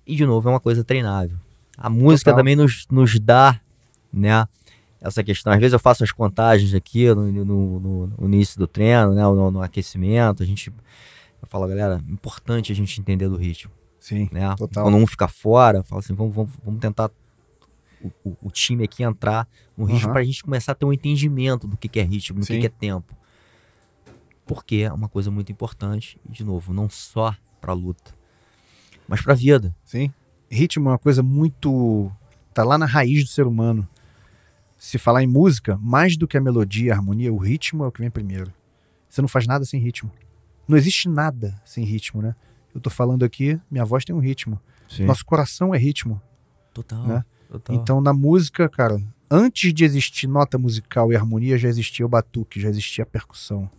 E de novo, é uma coisa treinável. A música também nos dá, né, essa questão. Às vezes eu faço as contagens aqui no início do treino, né, no aquecimento. Eu falo, galera, é importante a gente entender do ritmo. Sim, né? total. Quando um fica fora, fala assim, vamos tentar o time aqui entrar no ritmo para a gente começar a ter um entendimento do que é ritmo, do que é tempo. Porque é uma coisa muito importante, e de novo, não só pra luta, mas pra vida. Sim. Ritmo é uma coisa muito... tá lá na raiz do ser humano. Se falar em música, mais do que a melodia, a harmonia, o ritmo é o que vem primeiro. Você não faz nada sem ritmo. Não existe nada sem ritmo, né? Eu tô falando aqui, minha voz tem um ritmo. Sim. Nosso coração é ritmo. Total, né? total. Então, na música, cara, antes de existir nota musical e harmonia, já existia o batuque, já existia a percussão.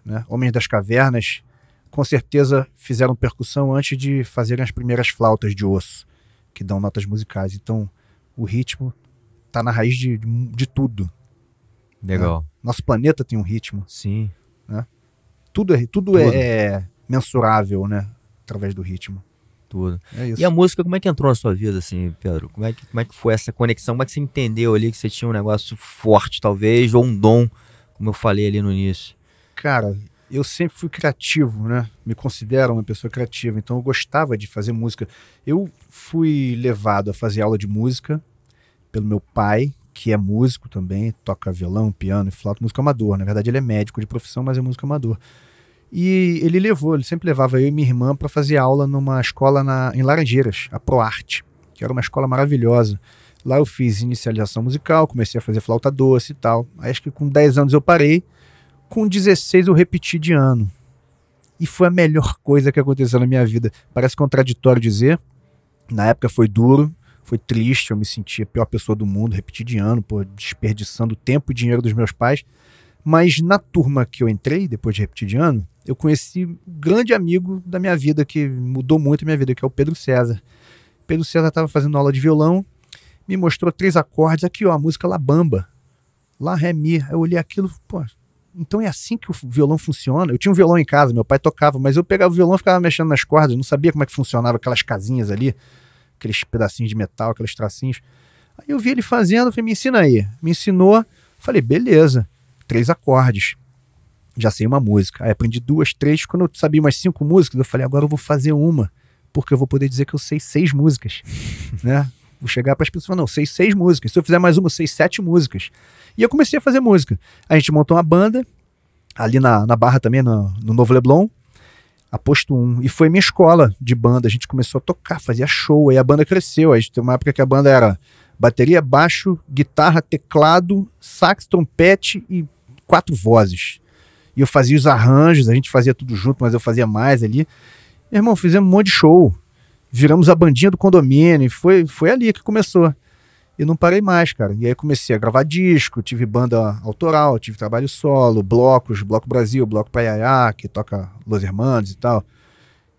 Né? Homens das Cavernas, com certeza, fizeram percussão antes de fazerem as primeiras flautas de osso, que dão notas musicais. Então, o ritmo tá na raiz de tudo. Legal. Né? Nosso planeta tem um ritmo. Sim. Né? Tudo é mensurável, né? Através do ritmo. Tudo. É isso. E a música, como é que entrou na sua vida, assim, Pedro? Como é que foi essa conexão? Como é que você entendeu ali que você tinha um negócio forte, talvez, ou um dom como eu falei ali no início? Cara, eu sempre fui criativo, né? Me considero uma pessoa criativa, então eu gostava de fazer música. Eu fui levado a fazer aula de música pelo meu pai, que é músico também, toca violão, piano e flauta, músico amador. Na verdade ele é médico de profissão, mas é músico amador. E ele sempre levava eu e minha irmã para fazer aula numa escola em Laranjeiras, a ProArte, que era uma escola maravilhosa. Lá eu fiz inicialização musical, comecei a fazer flauta doce e tal. Aí acho que com 10 anos eu parei, com 16 eu repeti de ano. E foi a melhor coisa que aconteceu na minha vida. Parece contraditório dizer, na época foi duro, foi triste, eu me sentia a pior pessoa do mundo, repeti de ano, pô, desperdiçando tempo e dinheiro dos meus pais. Mas na turma que eu entrei, depois de repetir de ano, eu conheci um grande amigo da minha vida, que mudou muito a minha vida, que é o Pedro César. Pedro César estava fazendo aula de violão, me mostrou 3 acordes, aqui ó, a música La Bamba, Lá, Ré, Mi. Eu olhei aquilo, pô, então é assim que o violão funciona? Eu tinha um violão em casa, meu pai tocava, mas eu pegava o violão e ficava mexendo nas cordas, não sabia como é que funcionava aquelas casinhas ali, aqueles pedacinhos de metal, aqueles tracinhos. Aí eu vi ele fazendo, falei, me ensina aí. Me ensinou, falei, beleza, 3 acordes. Já sei uma música. Aí aprendi 2, 3. Quando eu sabia umas 5 músicas, eu falei, agora eu vou fazer uma, porque eu vou poder dizer que eu sei 6 músicas, né? Vou chegar para as pessoas e falar, não, sei 6 músicas. Se eu fizer mais uma, eu sei 7 músicas. E eu comecei a fazer música. A gente montou uma banda, ali na Barra também, no Novo Leblon, a Posto 1. E foi minha escola de banda. A gente começou a tocar, fazia show. Aí a banda cresceu. Aí tem uma época que a banda era bateria, baixo, guitarra, teclado, sax, trompete e 4 vozes. E eu fazia os arranjos, a gente fazia tudo junto, mas eu fazia mais ali. Meu irmão, fizemos um monte de show. Viramos a bandinha do condomínio. Foi ali que começou. E não parei mais, cara. E aí comecei a gravar disco, tive banda autoral, tive trabalho solo, blocos, Bloco Brasil, Bloco Paiaiá, que toca Los Hermanos e tal.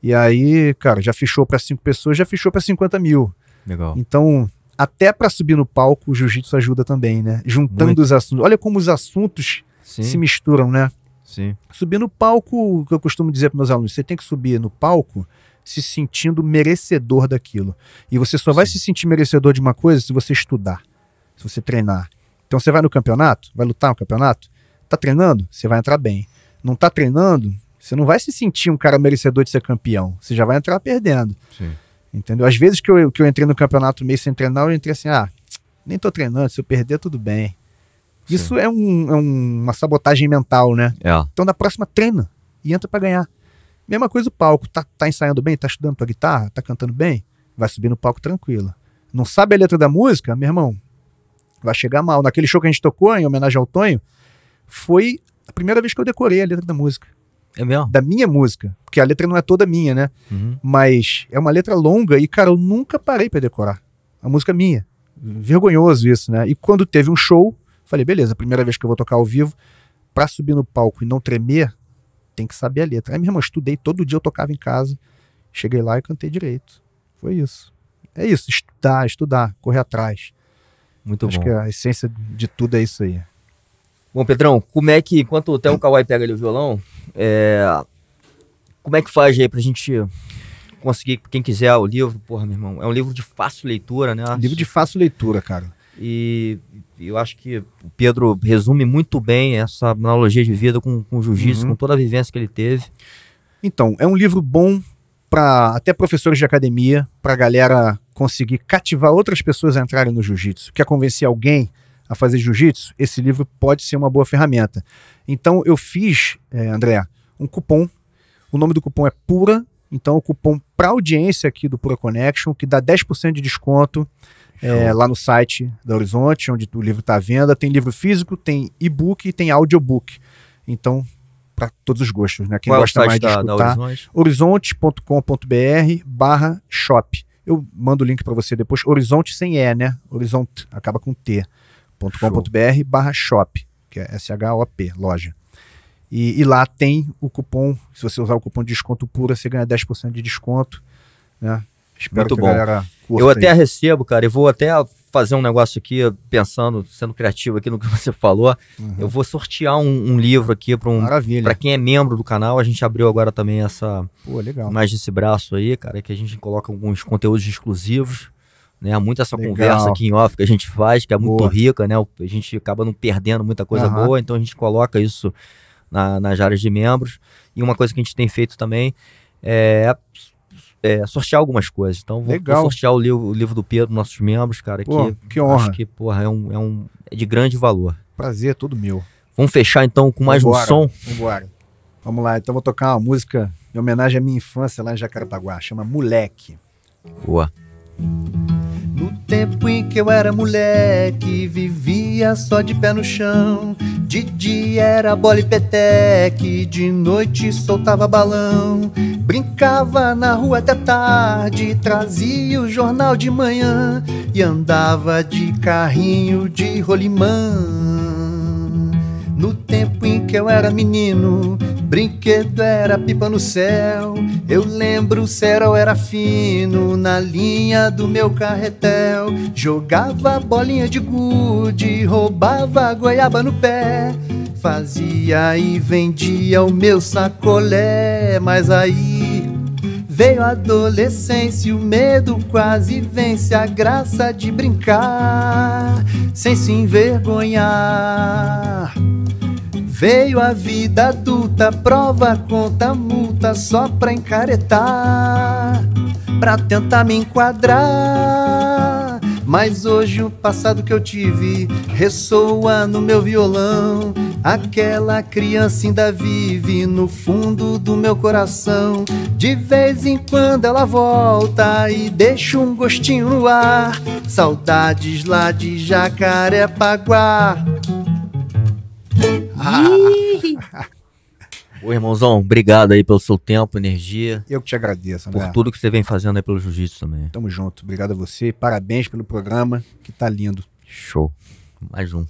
E aí, cara, já fechou para 5 pessoas, já fechou para 50 mil. Legal. Então, até para subir no palco, o jiu-jitsu ajuda também, né? Juntando os assuntos. Olha como os assuntos se misturam, né? Sim. Subir no palco, o que eu costumo dizer para meus alunos, você tem que subir no palco se sentindo merecedor daquilo. E você só vai se sentir merecedor de uma coisa se você estudar, se você treinar. Então você vai no campeonato, vai lutar no campeonato, tá treinando, você vai entrar bem. Não tá treinando, você não vai se sentir um cara merecedor de ser campeão. Você já vai entrar perdendo. Sim. Entendeu? Às vezes que eu entrei no campeonato meio sem treinar, eu entrei assim, nem tô treinando, se eu perder tudo bem. Sim. Isso é uma sabotagem mental, né? É. Então na próxima treina e entra pra ganhar. Mesma coisa o palco, tá ensaiando bem, tá estudando tua guitarra, tá cantando bem, vai subir no palco tranquilo. Não sabe a letra da música, meu irmão, vai chegar mal. Naquele show que a gente tocou, em homenagem ao Tonho, foi a primeira vez que eu decorei a letra da música. É mesmo? Da minha música, porque a letra não é toda minha, né? Uhum. Mas é uma letra longa e, cara, eu nunca parei pra decorar. A música é minha. Vergonhoso isso, né? E quando teve um show, falei, beleza, primeira vez que eu vou tocar ao vivo, pra subir no palco e não tremer, tem que saber a letra. Aí, meu irmão, estudei, todo dia eu tocava em casa, cheguei lá e cantei direito. Foi isso. É isso, estudar, correr atrás. Muito Acho bom. que a essência de tudo é isso aí. Bom, Pedrão, como é que, enquanto até o Kawhi pega ali o violão, como é que faz aí pra gente conseguir, quem quiser o livro, porra, meu irmão, é um livro de fácil leitura, né? Livro de fácil leitura, cara. E eu acho que o Pedro resume muito bem essa analogia de vida com o jiu-jitsu, com toda a vivência que ele teve. Então, é um livro bom para até professores de academia, para a galera conseguir cativar outras pessoas a entrarem no jiu-jitsu. Quer convencer alguém a fazer jiu-jitsu? Esse livro pode ser uma boa ferramenta. Então, eu fiz, André, um cupom. O nome do cupom é PURA. Então, o cupom para audiência aqui do Pura Connection, que dá 10% de desconto. Lá no site da Horizonte, onde o livro está à venda. Tem livro físico, tem e-book e tem audiobook. Então, para todos os gostos, né? Quem Qual gosta é o mais site de escutar, horizonte.com.br/shop. Eu mando o link para você depois. Horizonte sem E, né? Horizonte, acaba com T.com.br/shop, que é SHOP, loja. E lá tem o cupom, se você usar o cupom de desconto PURA, você ganha 10% de desconto, né? Espero muito que bom. A galera curta. Eu até aí. recebo, cara, eu vou até fazer um negócio aqui, pensando, sendo criativo aqui no que você falou. Eu vou sortear um livro aqui para quem é membro do canal. A gente abriu agora também legal. Mais desse braço aí, cara, que a gente coloca alguns conteúdos exclusivos, né? Muito essa conversa aqui em off que a gente faz, que é muito rica, né? A gente acaba não perdendo muita coisa boa, então a gente coloca isso nas áreas de membros. E uma coisa que a gente tem feito também é sortear algumas coisas. Então vou sortear o livro do Pedro, nossos membros, cara. Que honra. Acho que, porra, é de grande valor. Prazer, todo meu. Vamos fechar então com mais um som? Vambora. Vamos lá, então vou tocar uma música em homenagem à minha infância lá em Jacarepaguá, chama Moleque. Boa. No tempo em que eu era moleque, vivia só de pé no chão. De dia era bola e peteque, de noite soltava balão. Brincava na rua até tarde, trazia o jornal de manhã e andava de carrinho de rolimã. No tempo em que eu era menino, brinquedo era pipa no céu. Eu lembro o cerol era fino na linha do meu carretel. Jogava bolinha de gude, roubava goiaba no pé. Fazia e vendia o meu sacolé. Mas aí veio a adolescência e o medo quase vence a graça de brincar sem se envergonhar. Veio a vida adulta, prova, conta, multa, só pra encaretar, pra tentar me enquadrar. Mas hoje o passado que eu tive ressoa no meu violão. Aquela criança ainda vive no fundo do meu coração. De vez em quando ela volta e deixa um gostinho no ar. Saudades lá de Jacarepaguá. Ô, irmãozão, obrigado aí pelo seu tempo, energia. Eu que te agradeço, André. Por tudo que você vem fazendo aí pelo jiu-jitsu também. Tamo junto. Obrigado a você. Parabéns pelo programa, que tá lindo. Show. Mais um.